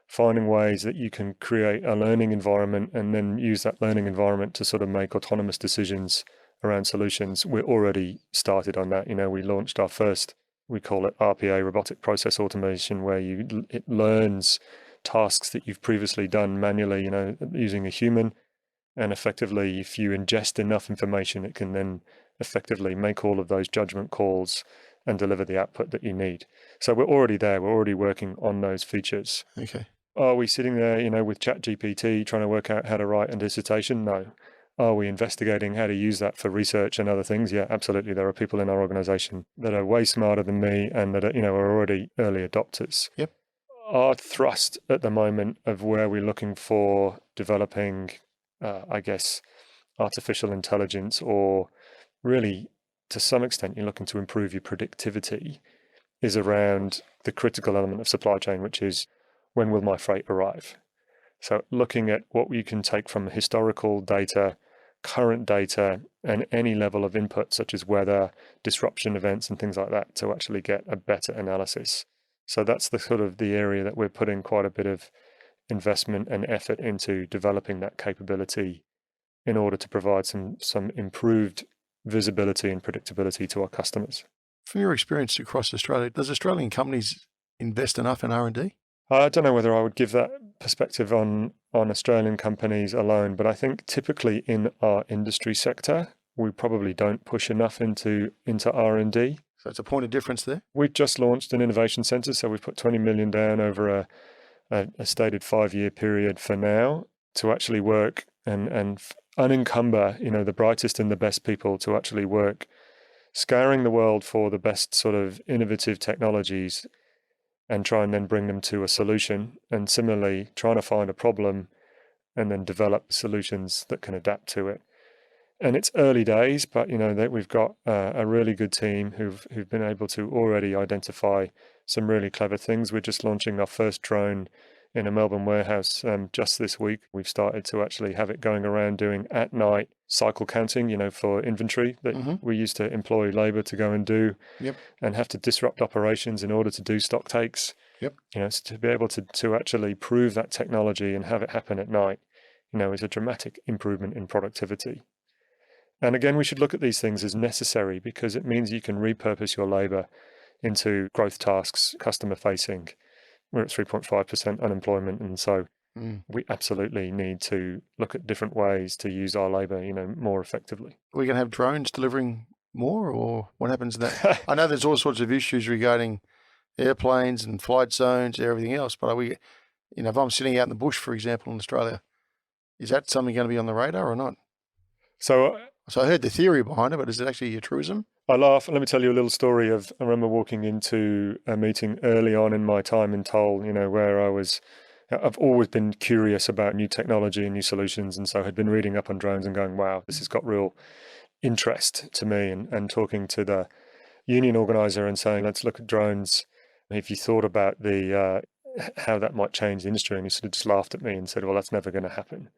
finding ways that you can create a learning environment and then use that learning environment to sort of make autonomous decisions around solutions, we're already started on that. We launched our first, we call it RPA, robotic process automation, where it learns tasks that you've previously done manually, using a human. And effectively, if you ingest enough information, it can then effectively make all of those judgment calls and deliver the output that you need. So we're already there. We're already working on those features. Okay. Are we sitting there, with ChatGPT trying to work out how to write a dissertation? No. Are we investigating how to use that for research and other things? Yeah, absolutely. There are people in our organization that are way smarter than me and that are, are already early adopters. Yep. Our thrust at the moment of where we're looking for developing, artificial intelligence, or really to some extent you're looking to improve your productivity, is around the critical element of supply chain, which is, when will my freight arrive? So looking at what we can take from historical data, current data, and any level of input such as weather, disruption events and things like that, to actually get a better analysis. So that's the sort of the area that we're putting quite a bit of investment and effort into, developing that capability in order to provide some improved visibility and predictability to our customers. From your experience across Australia, does Australian companies invest enough in R&D? I don't know whether I would give that perspective on Australian companies alone, but I think typically in our industry sector, we probably don't push enough into R&D. So it's a point of difference there? We've just launched an innovation centre, so we've put 20 million down over a stated 5-year period for now to actually work and unencumber, the brightest and the best people to actually work, scouring the world for the best sort of innovative technologies and try and then bring them to a solution, and similarly trying to find a problem and then develop solutions that can adapt to it. And it's early days, but that we've got a really good team who've been able to already identify some really clever things. We're just launching our first drone in a Melbourne warehouse just this week. We've started to actually have it going around doing at night cycle counting, for inventory that we used to employ labour to go and do, and have to disrupt operations in order to do stock takes. So to be able to actually prove that technology and have it happen at night, is a dramatic improvement in productivity. And again, we should look at these things as necessary, because it means you can repurpose your labour into growth tasks, customer facing. We're at 3.5% unemployment, and so We absolutely need to look at different ways to use our labour, more effectively. Are we going to have drones delivering more, or what happens to that? I know there's all sorts of issues regarding airplanes and flight zones and everything else, but are we, if I'm sitting out in the bush, for example, in Australia, is that something going to be on the radar or not? So I heard the theory behind it, but is it actually a truism? I laugh. Let me tell you a little story I remember walking into a meeting early on in my time in Toll, where I've always been curious about new technology and new solutions, and so had been reading up on drones and going, wow, this has got real interest to me, and talking to the union organizer and saying, let's look at drones. If you thought about how that might change the industry, and he sort of just laughed at me and said, well, that's never going to happen.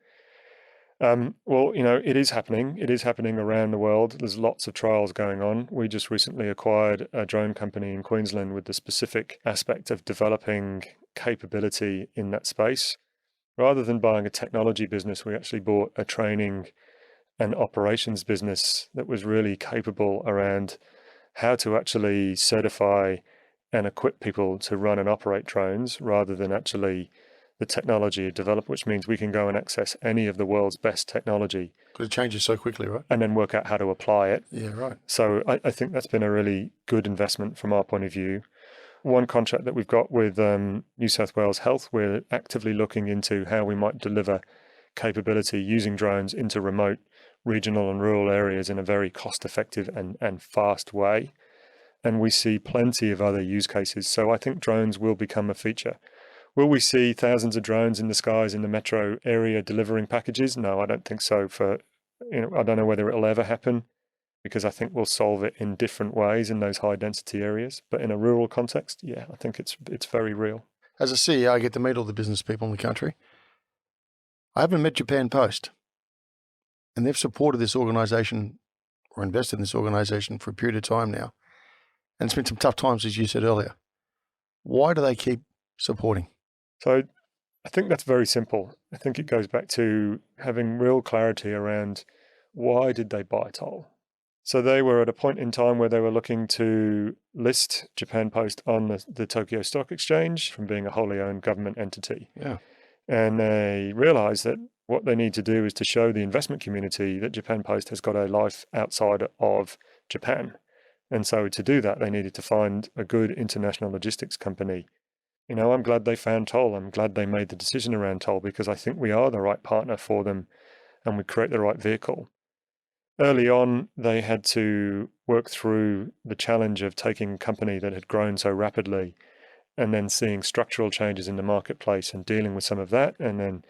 It is happening. It is happening around the world. There's lots of trials going on. We just recently acquired a drone company in Queensland with the specific aspect of developing capability in that space. Rather than buying a technology business, we actually bought a training and operations business that was really capable around how to actually certify and equip people to run and operate drones rather than actually the technology developed, which means we can go and access any of the world's best technology. Because it changes so quickly, right? And then work out how to apply it. Yeah, right. So I think that's been a really good investment from our point of view. One contract that we've got with New South Wales Health, we're actively looking into how we might deliver capability using drones into remote, regional and rural areas in a very cost-effective and fast way. And we see plenty of other use cases. So I think drones will become a feature. Will we see thousands of drones in the skies in the metro area delivering packages? No, I don't think so. I don't know whether it'll ever happen, because I think we'll solve it in different ways in those high density areas. But in a rural context, yeah, I think it's very real. As a CEO, I get to meet all the business people in the country. I haven't met Japan Post, and they've supported this organisation or invested in this organisation for a period of time now. And it's been some tough times, as you said earlier. Why do they keep supporting? So I think that's very simple. I think it goes back to having real clarity around why did they buy Toll? So they were at a point in time where they were looking to list Japan Post on the Tokyo Stock Exchange from being a wholly owned government entity. Yeah. And they realized that what they need to do is to show the investment community that Japan Post has got a life outside of Japan. And so to do that, they needed to find a good international logistics company. I'm glad they found Toll. I'm glad they made the decision around Toll, because I think we are the right partner for them and we create the right vehicle. Early on, they had to work through the challenge of taking a company that had grown so rapidly and then seeing structural changes in the marketplace and dealing with some of that. And then,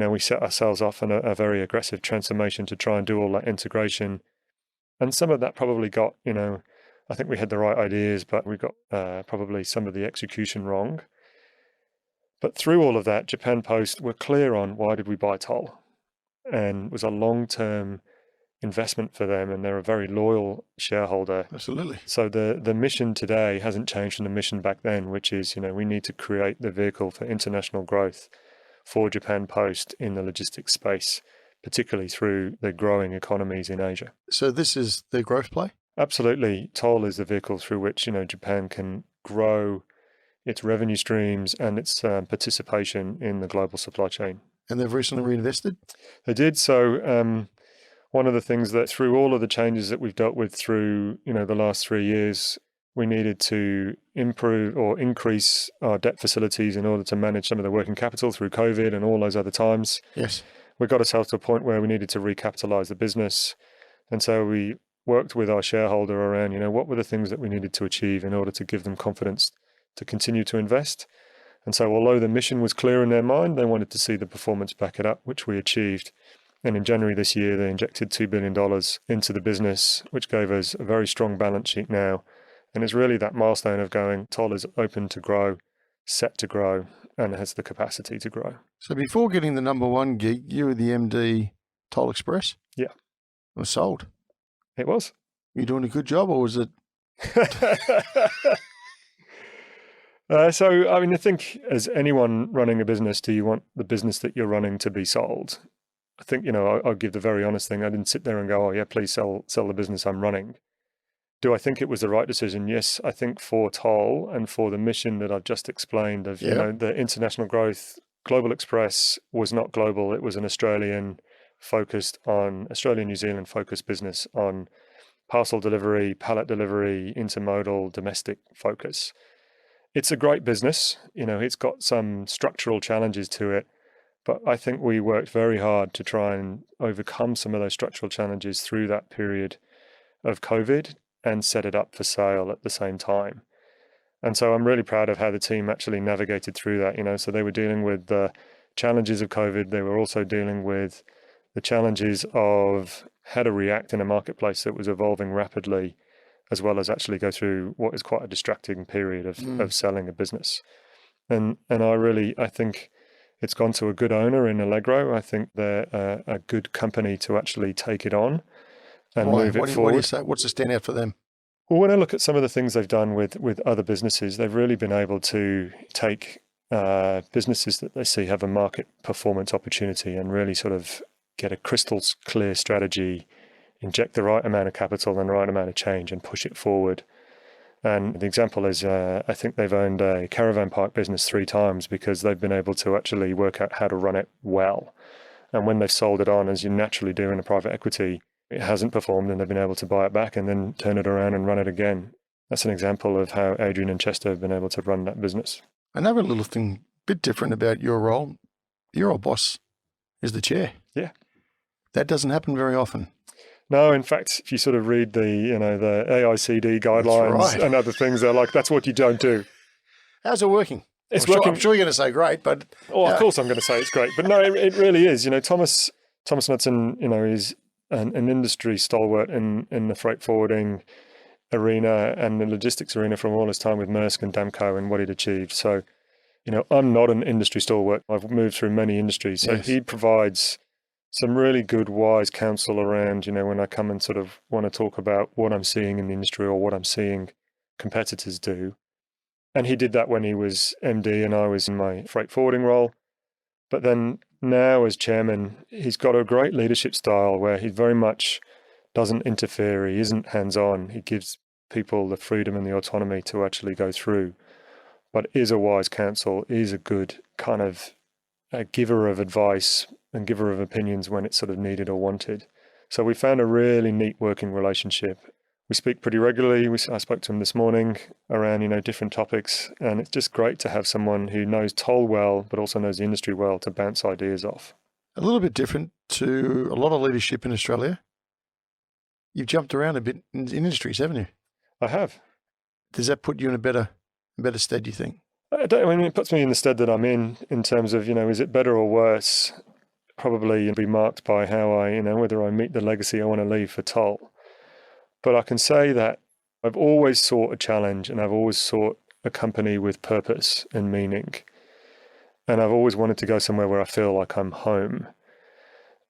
we set ourselves off on a very aggressive transformation to try and do all that integration. And some of that probably got, I think we had the right ideas, but we got probably some of the execution wrong. But through all of that, Japan Post were clear on why did we buy Toll, and it was a long-term investment for them, and they're a very loyal shareholder. Absolutely. So the mission today hasn't changed from the mission back then, which is, we need to create the vehicle for international growth for Japan Post in the logistics space, particularly through the growing economies in Asia. So this is the growth play? Absolutely. Toll is the vehicle through which, Japan can grow its revenue streams and its participation in the global supply chain. And they've recently reinvested? They did. So one of the things that through all of the changes that we've dealt with through, the last 3 years, we needed to improve or increase our debt facilities in order to manage some of the working capital through COVID and all those other times. Yes. We got ourselves to a point where we needed to recapitalize the business. And so we worked with our shareholder around, what were the things that we needed to achieve in order to give them confidence to continue to invest. And so although the mission was clear in their mind, they wanted to see the performance back it up, which we achieved. And in January this year, they injected $2 billion into the business, which gave us a very strong balance sheet now. And it's really that milestone of going, Toll is open to grow, set to grow, and has the capacity to grow. So before getting the number one gig, you were the MD Toll Express? Yeah. It was sold. It was. Were you doing a good job, or was it? I think as anyone running a business, do you want the business that you're running to be sold? I think, I'll give the very honest thing. I didn't sit there and go, oh yeah, please sell the business I'm running. Do I think it was the right decision? Yes, I think for Toll and for the mission that I've just explained of, the international growth, Global Express was not global. It was an Australian New Zealand focused business on parcel delivery, pallet delivery, intermodal, domestic focus. It's a great business. It's got some structural challenges to it, but I think we worked very hard to try and overcome some of those structural challenges through that period of COVID and set it up for sale at the same time. And so I'm really proud of how the team actually navigated through that. So they were dealing with the challenges of COVID. They were also dealing with the challenges of how to react in a marketplace that was evolving rapidly, as well as actually go through what is quite a distracting period of selling a business. And I think it's gone to a good owner in Allegro. I think they're a good company to actually take it on and move it forward. What do you say? What's the standout for them? Well, when I look at some of the things they've done with other businesses, they've really been able to take businesses that they see have a market performance opportunity and really sort of get a crystal clear strategy, inject the right amount of capital and the right amount of change and push it forward. And the example is, I think they've owned a caravan park business 3 times because they've been able to actually work out how to run it well. And when they've sold it on, as you naturally do in a private equity, it hasn't performed and they've been able to buy it back and then turn it around and run it again. That's an example of how Adrian and Chester have been able to run that business. Another little thing, bit different about your role, your old boss is the chair. Yeah. That doesn't happen very often. No, in fact, if you sort of read the AICD guidelines and other things, they're like, that's what you don't do. How's it working? It's working. working. I'm sure you're going to say great, but... Of course I'm going to say it's great. But no, it really is. Thomas Knudsen, is an industry stalwart in the freight forwarding arena and the logistics arena from all his time with Maersk and Damco and what he'd achieved. So, I'm not an industry stalwart. I've moved through many industries. So he provides some really good, wise counsel around, when I come and sort of want to talk about what I'm seeing in the industry or what I'm seeing competitors do. And he did that when he was MD and I was in my freight forwarding role. But then now as chairman, he's got a great leadership style where he very much doesn't interfere. He isn't hands-on. He gives people the freedom and the autonomy to actually go through, but is a wise counsel, is a good kind of a giver of advice and giver of opinions when it's sort of needed or wanted. So we found a really neat working relationship. We speak pretty regularly. I spoke to him this morning around, different topics, and it's just great to have someone who knows toll well, but also knows the industry well to bounce ideas off. A little bit different to a lot of leadership in Australia. You've jumped around a bit in industries, haven't you? I have. Does that put you in a better stead, do you think? It puts me in the stead that I'm in terms of, is it better or worse? Probably be marked by how whether I meet the legacy I want to leave for toll. But I can say that I've always sought a challenge and I've always sought a company with purpose and meaning. And I've always wanted to go somewhere where I feel like I'm home.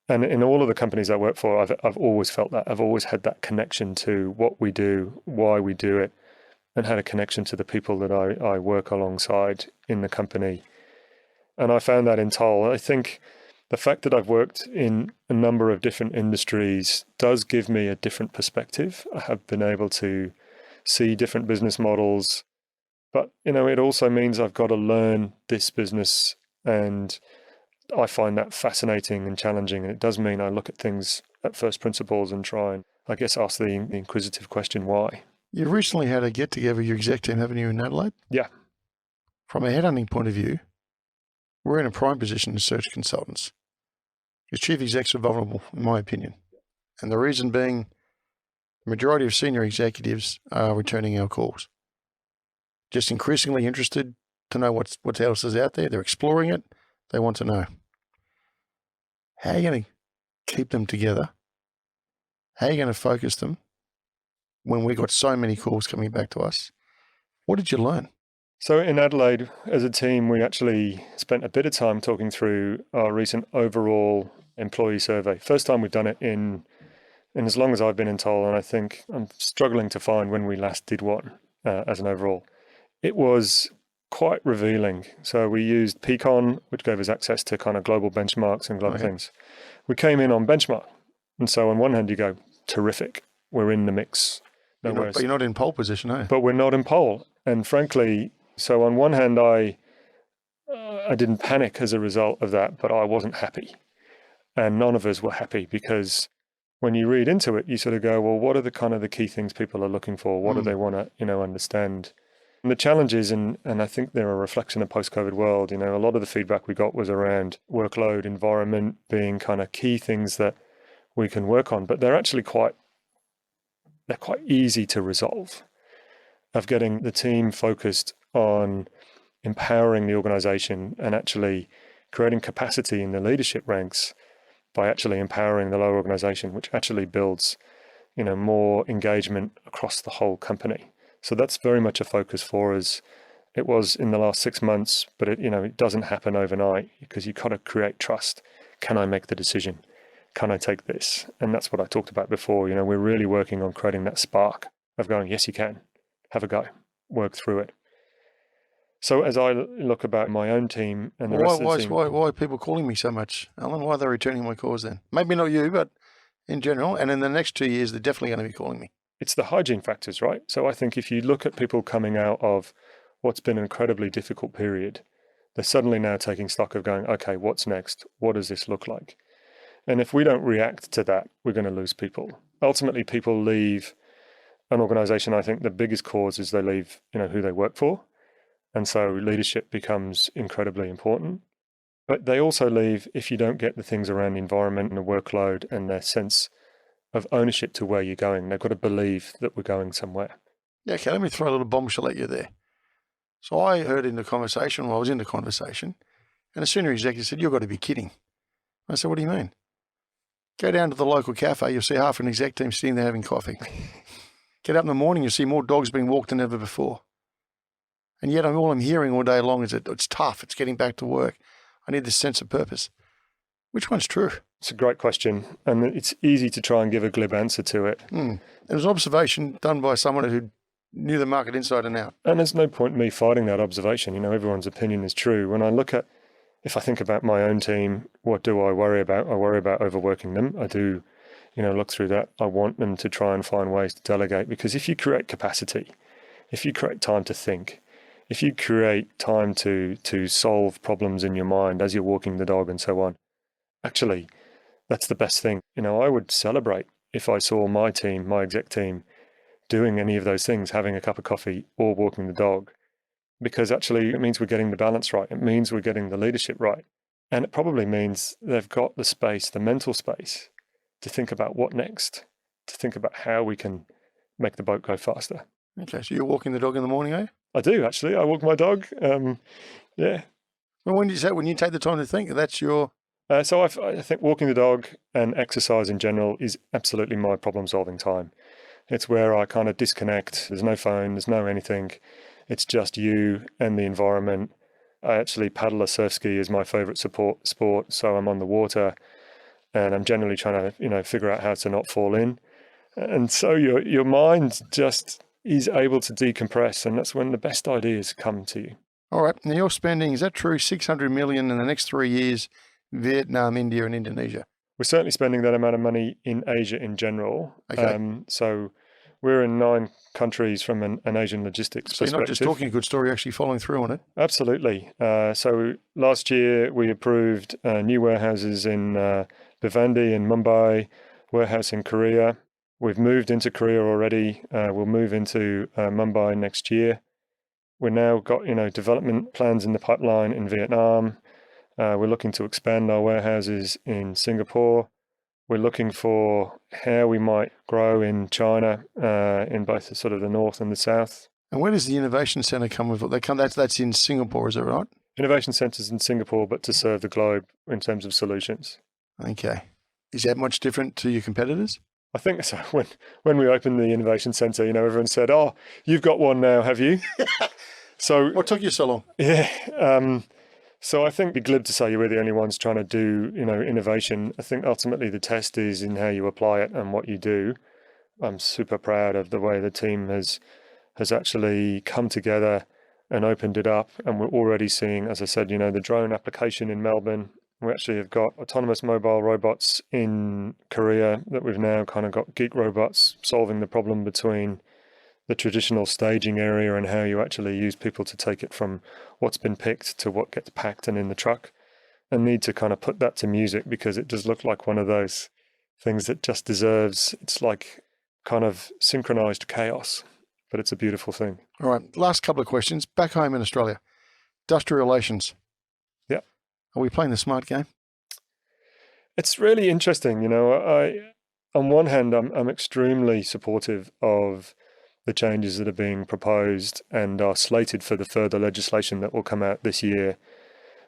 And in all of the companies I work for, I've always felt that. I've always had that connection to what we do, why we do it, and had a connection to the people that I work alongside in the company. And I found that in toll. I think the fact that I've worked in a number of different industries does give me a different perspective. I have been able to see different business models, but it also means I've got to learn this business, and I find that fascinating and challenging. And it does mean I look at things at first principles and try and, I guess, ask the inquisitive question, why? You recently had a get-together with your exec team, haven't you, in Adelaide? Yeah. From a headhunting point of view, we're in a prime position as search consultants. Your chief execs are vulnerable, in my opinion. And the reason being, the majority of senior executives are returning our calls. Just increasingly interested to know what else is out there. They're exploring it. They want to know. How are you going to keep them together? How are you going to focus them when we've got so many calls coming back to us? What did you learn? So in Adelaide, as a team, we actually spent a bit of time talking through our recent overall employee survey. First time we've done it in as long as I've been in toll, and I think I'm struggling to find when we last did one as an overall. It was quite revealing. So we used Peakon, which gave us access to kind of global benchmarks and global things. We came in on benchmark. And so on one hand, you go, terrific, we're in the mix. But you're not in pole position, are you? But we're not in pole. And frankly, so on one hand, I I didn't panic as a result of that, but I wasn't happy. And none of us were happy, because when you read into it, you sort of go, well, what are the kind of the key things people are looking for? What do they want to, understand? And the challenges, and I think they're a reflection of post-COVID world, a lot of the feedback we got was around workload, environment being kind of key things that we can work on, but they're actually quite easy to resolve, of getting the team focused on empowering the organization and actually creating capacity in the leadership ranks by actually empowering the lower organization, which actually builds, more engagement across the whole company. So that's very much a focus for us. It was in the last 6 months, but it doesn't happen overnight, because you've got to create trust. Can I make the decision? Can I take this? And that's what I talked about before. We're really working on creating that spark of going, yes, you can. Have a go. Work through it. So as I look about my own team and the rest of the team... Why are people calling me so much, Alan? Why are they returning my calls then? Maybe not you, but in general. And in the next 2 years, they're definitely going to be calling me. It's the hygiene factors, right? So I think if you look at people coming out of what's been an incredibly difficult period, they're suddenly now taking stock of going, okay, what's next? What does this look like? And if we don't react to that, we're going to lose people. Ultimately, people leave an organization. I think the biggest cause is they leave, who they work for. And so leadership becomes incredibly important. But they also leave if you don't get the things around the environment and the workload and their sense of ownership to where you're going. They've got to believe that we're going somewhere. Yeah, okay, let me throw a little bombshell at you there. So I heard in the conversation, I was in the conversation, and a senior executive said, "You've got to be kidding." I said, "What do you mean?" Go down to the local cafe, you'll see half an exec team sitting there having coffee. Get up in the morning, you'll see more dogs being walked than ever before. And yet all I'm hearing all day long is that it's tough, it's getting back to work. I need this sense of purpose. Which one's true? It's a great question, and it's easy to try and give a glib answer to it. It was an observation done by someone who knew the market inside and out. And there's no point in me fighting that observation. Everyone's opinion is true. When I look at, if I think about my own team, what do I worry about? I worry about overworking them. I do, look through that. I want them to try and find ways to delegate, because if you create capacity, if you create time to think, if you create time to solve problems in your mind as you're walking the dog and so on, actually, that's the best thing. I would celebrate if I saw my team, my exec team, doing any of those things, having a cup of coffee or walking the dog, because actually it means we're getting the balance right. It means we're getting the leadership right. And it probably means they've got the space, the mental space, to think about what next, to think about how we can make the boat go faster. Okay, so you're walking the dog in the morning, eh? I do, actually. I walk my dog. Yeah. Well, when you take the time to think, that's your... So I think walking the dog and exercise in general is absolutely my problem-solving time. It's where I kind of disconnect. There's no phone, there's no anything. It's just you and the environment. I actually paddle a surf ski as my favorite sport, so I'm on the water and I'm generally trying to, figure out how to not fall in. And so your mind just is able to decompress, and that's when the best ideas come to you. All right. Now you're spending, is that true, 600 million in the next 3 years, Vietnam, India and Indonesia? We're certainly spending that amount of money in Asia in general. Okay. So we're in 9 countries from an Asian logistics perspective. So you're not just talking a good story, you're actually following through on it? Absolutely. So last year we approved new warehouses in Bhiwandi in Mumbai, warehouse in Korea. We've moved into Korea already. We'll move into Mumbai next year. We've now got, development plans in the pipeline in Vietnam. We're looking to expand our warehouses in Singapore. We're looking for how we might grow in China, in both the sort of the north and the south. And where does the innovation centre come with? That's in Singapore, is that right? Innovation centres in Singapore, but to serve the globe in terms of solutions. Okay. Is that much different to your competitors? I think so. When we opened the innovation centre, everyone said, "Oh, you've got one now, have you?" So what took you so long? Yeah. So I think it'd be glib to say we're the only ones trying to do, innovation. I think ultimately the test is in how you apply it and what you do. I'm super proud of the way the team has actually come together and opened it up. And we're already seeing, as I said, the drone application in Melbourne. We actually have got autonomous mobile robots in Korea that we've now kind of got geek robots solving the problem between the traditional staging area and how you actually use people to take it from what's been picked to what gets packed and in the truck. I need to kind of put that to music because it does look like one of those things that just deserves, it's like kind of synchronized chaos, but it's a beautiful thing. All right, last couple of questions. Back home in Australia, industrial relations. Yeah. Are we playing the smart game? It's really interesting. On one hand, I'm extremely supportive of the changes that are being proposed and are slated for the further legislation that will come out this year.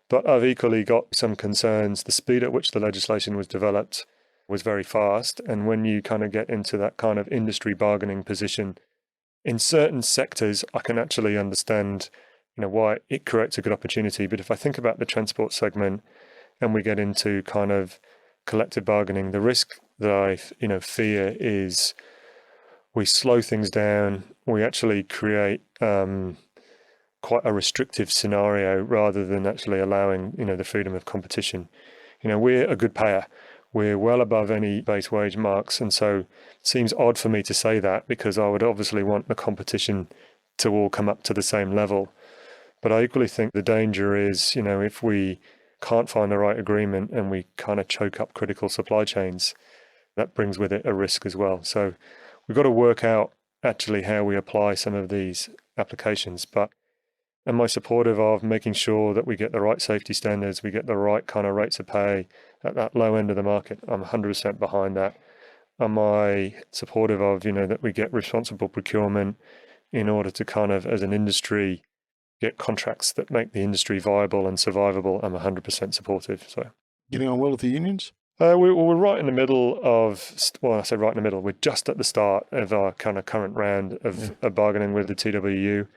But I've equally got some concerns. The speed at which the legislation was developed was very fast. And when you kind of get into that kind of industry bargaining position, in certain sectors, I can actually understand, why it creates a good opportunity. But if I think about the transport segment and we get into kind of collective bargaining, the risk that I, fear is we slow things down. We actually create quite a restrictive scenario rather than actually allowing, the freedom of competition. We're a good payer. We're well above any base wage marks. And so it seems odd for me to say that because I would obviously want the competition to all come up to the same level. But I equally think the danger is, if we can't find the right agreement and we kind of choke up critical supply chains, that brings with it a risk as well. So we've got to work out actually how we apply some of these applications. But am I supportive of making sure that we get the right safety standards, we get the right kind of rates of pay at that low end of the market? I'm 100% behind that. Am I supportive of, that we get responsible procurement in order to kind of, as an industry, get contracts that make the industry viable and survivable? I'm 100% supportive. So, Getting on well with the unions? We're right in the middle of, well, I say right in the middle, we're just at the start of our kind of current round of bargaining with the TWU.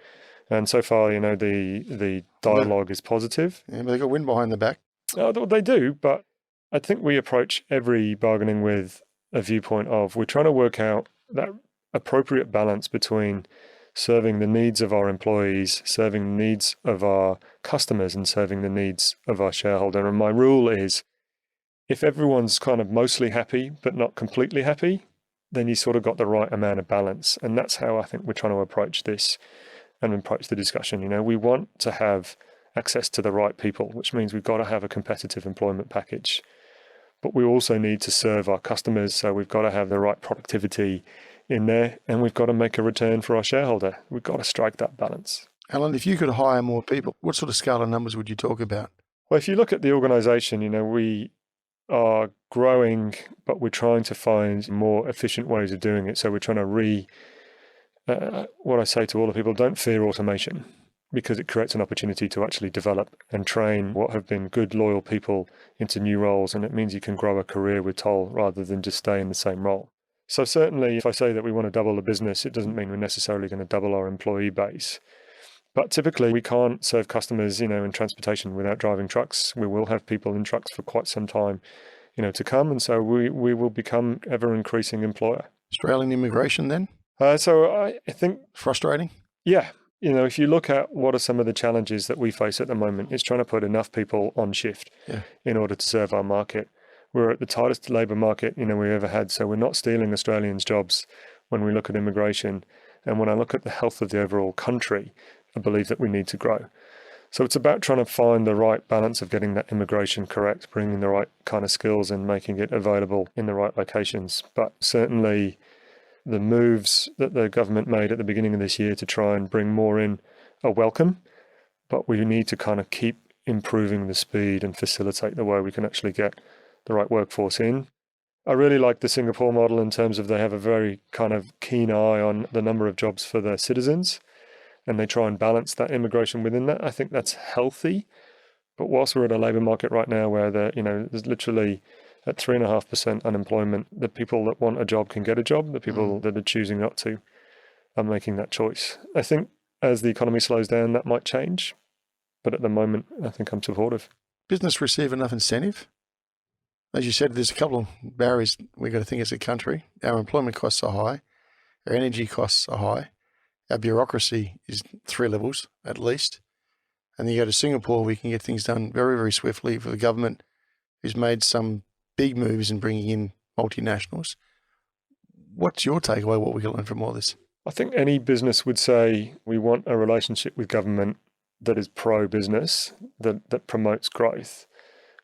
And so far, the dialogue is positive. Yeah, but they've got wind behind the back. They do, but I think we approach every bargaining with a viewpoint of we're trying to work out that appropriate balance between serving the needs of our employees, serving the needs of our customers, and serving the needs of our shareholder. And my rule is, if everyone's kind of mostly happy but not completely happy, then you sort of got the right amount of balance. And that's how I think we're trying to approach this and approach the discussion. We want to have access to the right people, which means we've got to have a competitive employment package. But we also need to serve our customers, so we've got to have the right productivity in there, and we've got to make a return for our shareholder. We've got to strike that balance. Alan, if you could hire more people, what sort of scale of numbers would you talk about? Well, if you look at the organisation, we are growing, but we're trying to find more efficient ways of doing it. So we're trying to what I say to all the people, don't fear automation, because it creates an opportunity to actually develop and train what have been good, loyal people into new roles. And it means you can grow a career with Toll rather than just stay in the same role. So certainly if I say that we want to double the business, it doesn't mean we're necessarily going to double our employee base. But typically we can't serve customers, in transportation without driving trucks. We will have people in trucks for quite some time, to come. And so we will become ever increasing employer. Australian immigration then? So I think... Frustrating? Yeah. If you look at what are some of the challenges that we face at the moment, it's trying to put enough people on shift in order to serve our market. We're at the tightest labour market, we ever had. So we're not stealing Australians' jobs when we look at immigration. And when I look at the health of the overall country, I believe that we need to grow. So it's about trying to find the right balance of getting that immigration correct, bringing the right kind of skills and making it available in the right locations. But certainly the moves that the government made at the beginning of this year to try and bring more in are welcome, but we need to kind of keep improving the speed and facilitate the way we can actually get the right workforce in. I really like the Singapore model in terms of they have a very kind of keen eye on the number of jobs for their citizens, and they try and balance that immigration within that. I think that's healthy. But whilst we're at a labour market right now where there's literally at 3.5% unemployment, the people that want a job can get a job. The people that are choosing not to are making that choice. I think as the economy slows down, that might change. But at the moment, I think I'm supportive. Business receive enough incentive? As you said, there's a couple of barriers we've got to think as a country. Our employment costs are high. Our energy costs are high. Our bureaucracy is 3 levels at least. And then you go to Singapore, we can get things done very, very swiftly for the government who's made some big moves in bringing in multinationals. What's your takeaway, what we can learn from all this? I think any business would say we want a relationship with government that is pro-business, that promotes growth.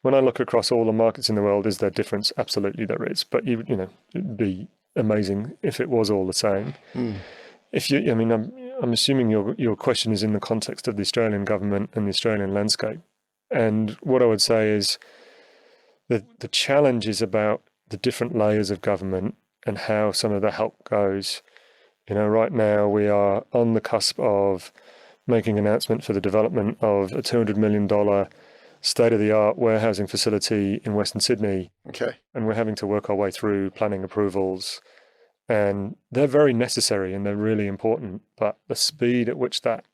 When I look across all the markets in the world, is there difference? Absolutely there is. But it'd be amazing if it was all the same. I'm assuming your question is in the context of the Australian government and the Australian landscape. And what I would say is that the challenge is about the different layers of government and how some of the help goes. Right now we are on the cusp of making an announcement for the development of a $200 million state-of-the-art warehousing facility in Western Sydney. Okay. And we're having to work our way through planning approvals. And they're very necessary and they're really important. But the speed at which that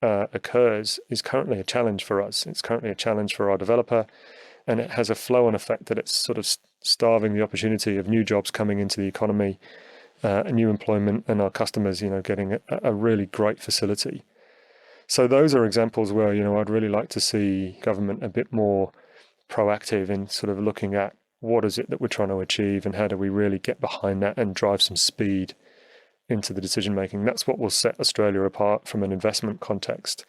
occurs is currently a challenge for us. It's currently a challenge for our developer. And it has a flow-on effect that it's sort of starving the opportunity of new jobs coming into the economy, new employment, and our customers, getting a really great facility. So those are examples where, I'd really like to see government a bit more proactive in sort of looking at what is it that we're trying to achieve and how do we really get behind that and drive some speed into the decision making. That's what will set Australia apart from an investment context.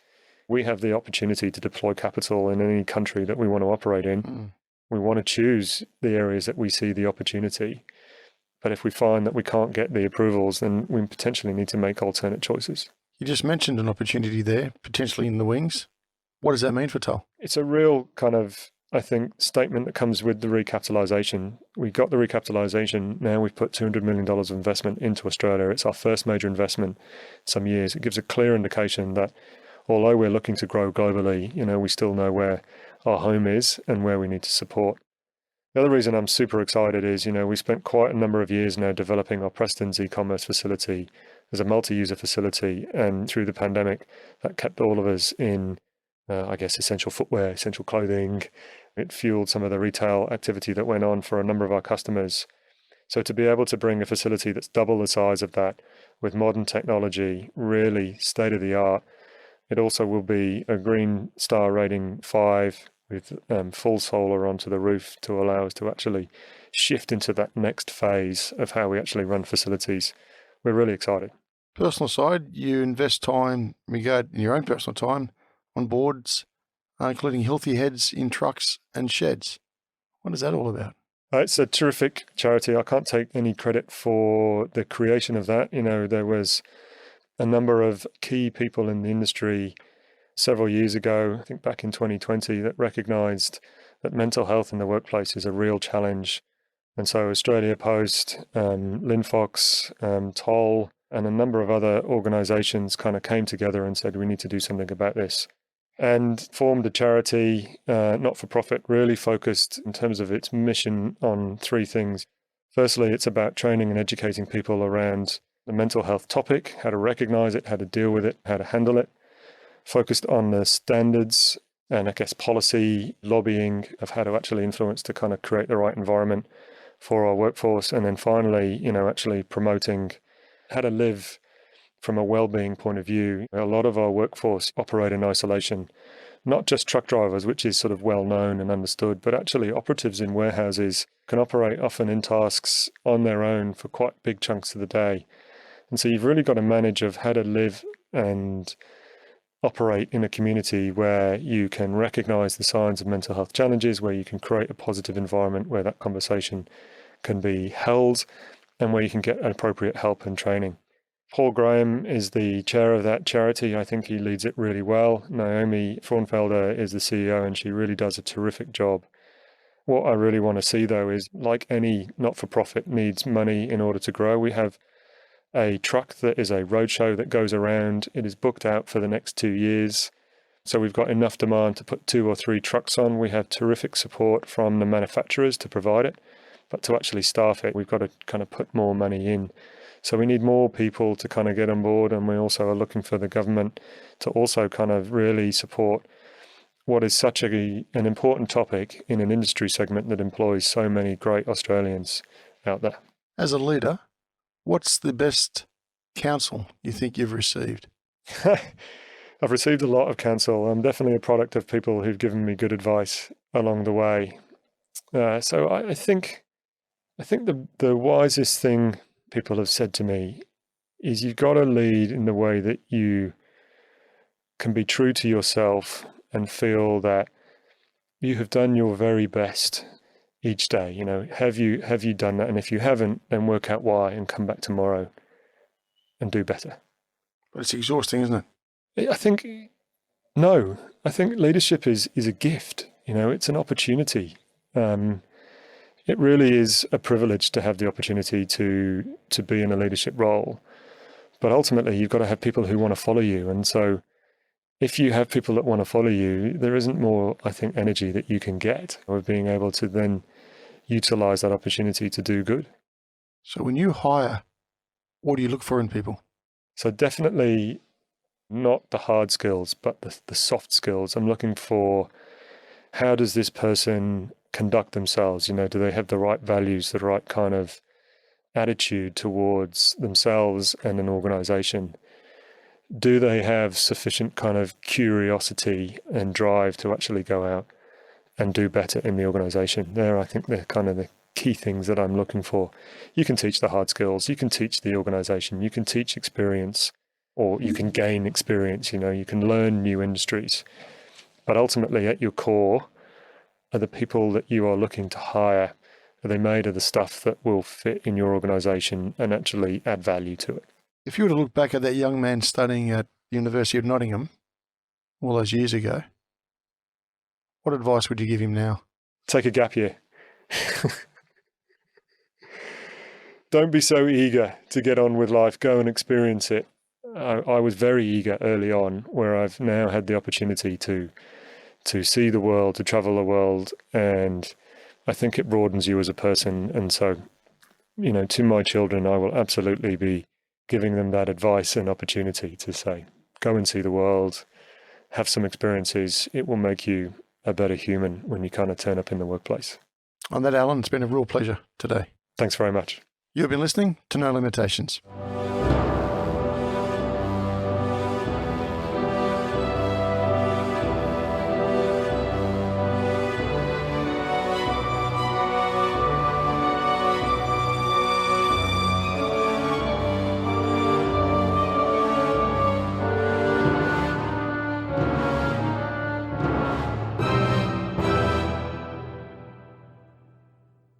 We have the opportunity to deploy capital in any country that we want to operate in. We want to choose the areas that we see the opportunity. But if we find that we can't get the approvals, then we potentially need to make alternate choices. You just mentioned an opportunity there, potentially in the wings. What does that mean for Tull? It's a real kind of, I think, statement that comes with the recapitalisation. We got the recapitalisation. Now we've put $200 million of investment into Australia. It's our first major investment in some years. It gives a clear indication that although we're looking to grow globally, we still know where our home is and where we need to support. The other reason I'm super excited is, we spent quite a number of years now developing our Preston's e-commerce facility as a multi-user facility. And through the pandemic, that kept all of us in, essential footwear, essential clothing. It fueled some of the retail activity that went on for a number of our customers. So to be able to bring a facility that's double the size of that with modern technology, really state-of-the-art, it also will be a Green Star rating 5 with full solar onto the roof to allow us to actually shift into that next phase of how we actually run facilities. We're really excited. Personal side, you invest time, in your own personal time, on boards, including Healthy Heads in trucks and sheds. What is that all about? It's a terrific charity. I can't take any credit for the creation of that. There was a number of key people in the industry several years ago, I think back in 2020, that recognised that mental health in the workplace is a real challenge. And so Australia Post, Linfox, Toll, and a number of other organisations kind of came together and said, we need to do something about this. And formed a charity, not-for-profit, really focused in terms of its mission on three things. Firstly, it's about training and educating people around the mental health topic, how to recognise it, how to deal with it, how to handle it. Focused on the standards and policy lobbying of how to actually influence to kind of create the right environment for our workforce. And then finally, actually promoting how to live from a well-being point of view. A lot of our workforce operate in isolation, not just truck drivers, which is sort of well known and understood, but actually operatives in warehouses can operate often in tasks on their own for quite big chunks of the day. And so you've really got to manage of how to live and operate in a community where you can recognize the signs of mental health challenges, where you can create a positive environment where that conversation can be held and where you can get appropriate help and training. Paul Graham is the chair of that charity. I think he leads it really well. Naomi Fraunfelder is the CEO and she really does a terrific job. What I really want to see though is, like any not-for-profit needs money in order to grow, we have a truck that is a roadshow that goes around. It is booked out for the next 2 years. So we've got enough demand to put 2 or 3 trucks on. We have terrific support from the manufacturers to provide it, but to actually staff it, we've got to kind of put more money in. So we need more people to kind of get on board, and we also are looking for the government to also kind of really support what is such an important topic in an industry segment that employs so many great Australians out there. As a leader, what's the best counsel you think you've received? I've received a lot of counsel. I'm definitely a product of people who've given me good advice along the way. So I think the wisest thing people have said to me is you've got to lead in the way that you can be true to yourself and feel that you have done your very best each day. You know, have you done that? And if you haven't, then work out why and come back tomorrow and do better. But it's exhausting, isn't it? I think leadership is a gift. You know, it's an opportunity. It really is a privilege to have the opportunity to be in a leadership role. But ultimately, you've got to have people who want to follow you. And so if you have people that want to follow you, there isn't more, I think, energy that you can get of being able to then utilize that opportunity to do good. So when you hire, what do you look for in people? So definitely not the hard skills, but the soft skills. I'm looking for, how does this person conduct themselves? You know, do they have the right values, the right kind of attitude towards themselves and an organization? Do they have sufficient kind of curiosity and drive to actually go out and do better in the organization? There, I think they're kind of the key things that I'm looking for. You can teach the hard skills, you can teach the organization, you can teach experience, or you can gain experience, you know, you can learn new industries. But ultimately, at your core, are the people that you are looking to hire, are they made of the stuff that will fit in your organization and actually add value to it? If you were to look back at that young man studying at the University of Nottingham all those years ago, what advice would you give him now? Take a gap year. Don't be so eager to get on with life. Go and experience it. I was very eager early on, where I've now had the opportunity to see the world, to travel the world, and I think it broadens you as a person. And so, you know, to my children, I will absolutely be giving them that advice and opportunity to say, go and see the world, have some experiences. It will make you a better human when you kind of turn up in the workplace. On that, Alan, it's been a real pleasure today. Thanks very much. You've been listening to No Limitations.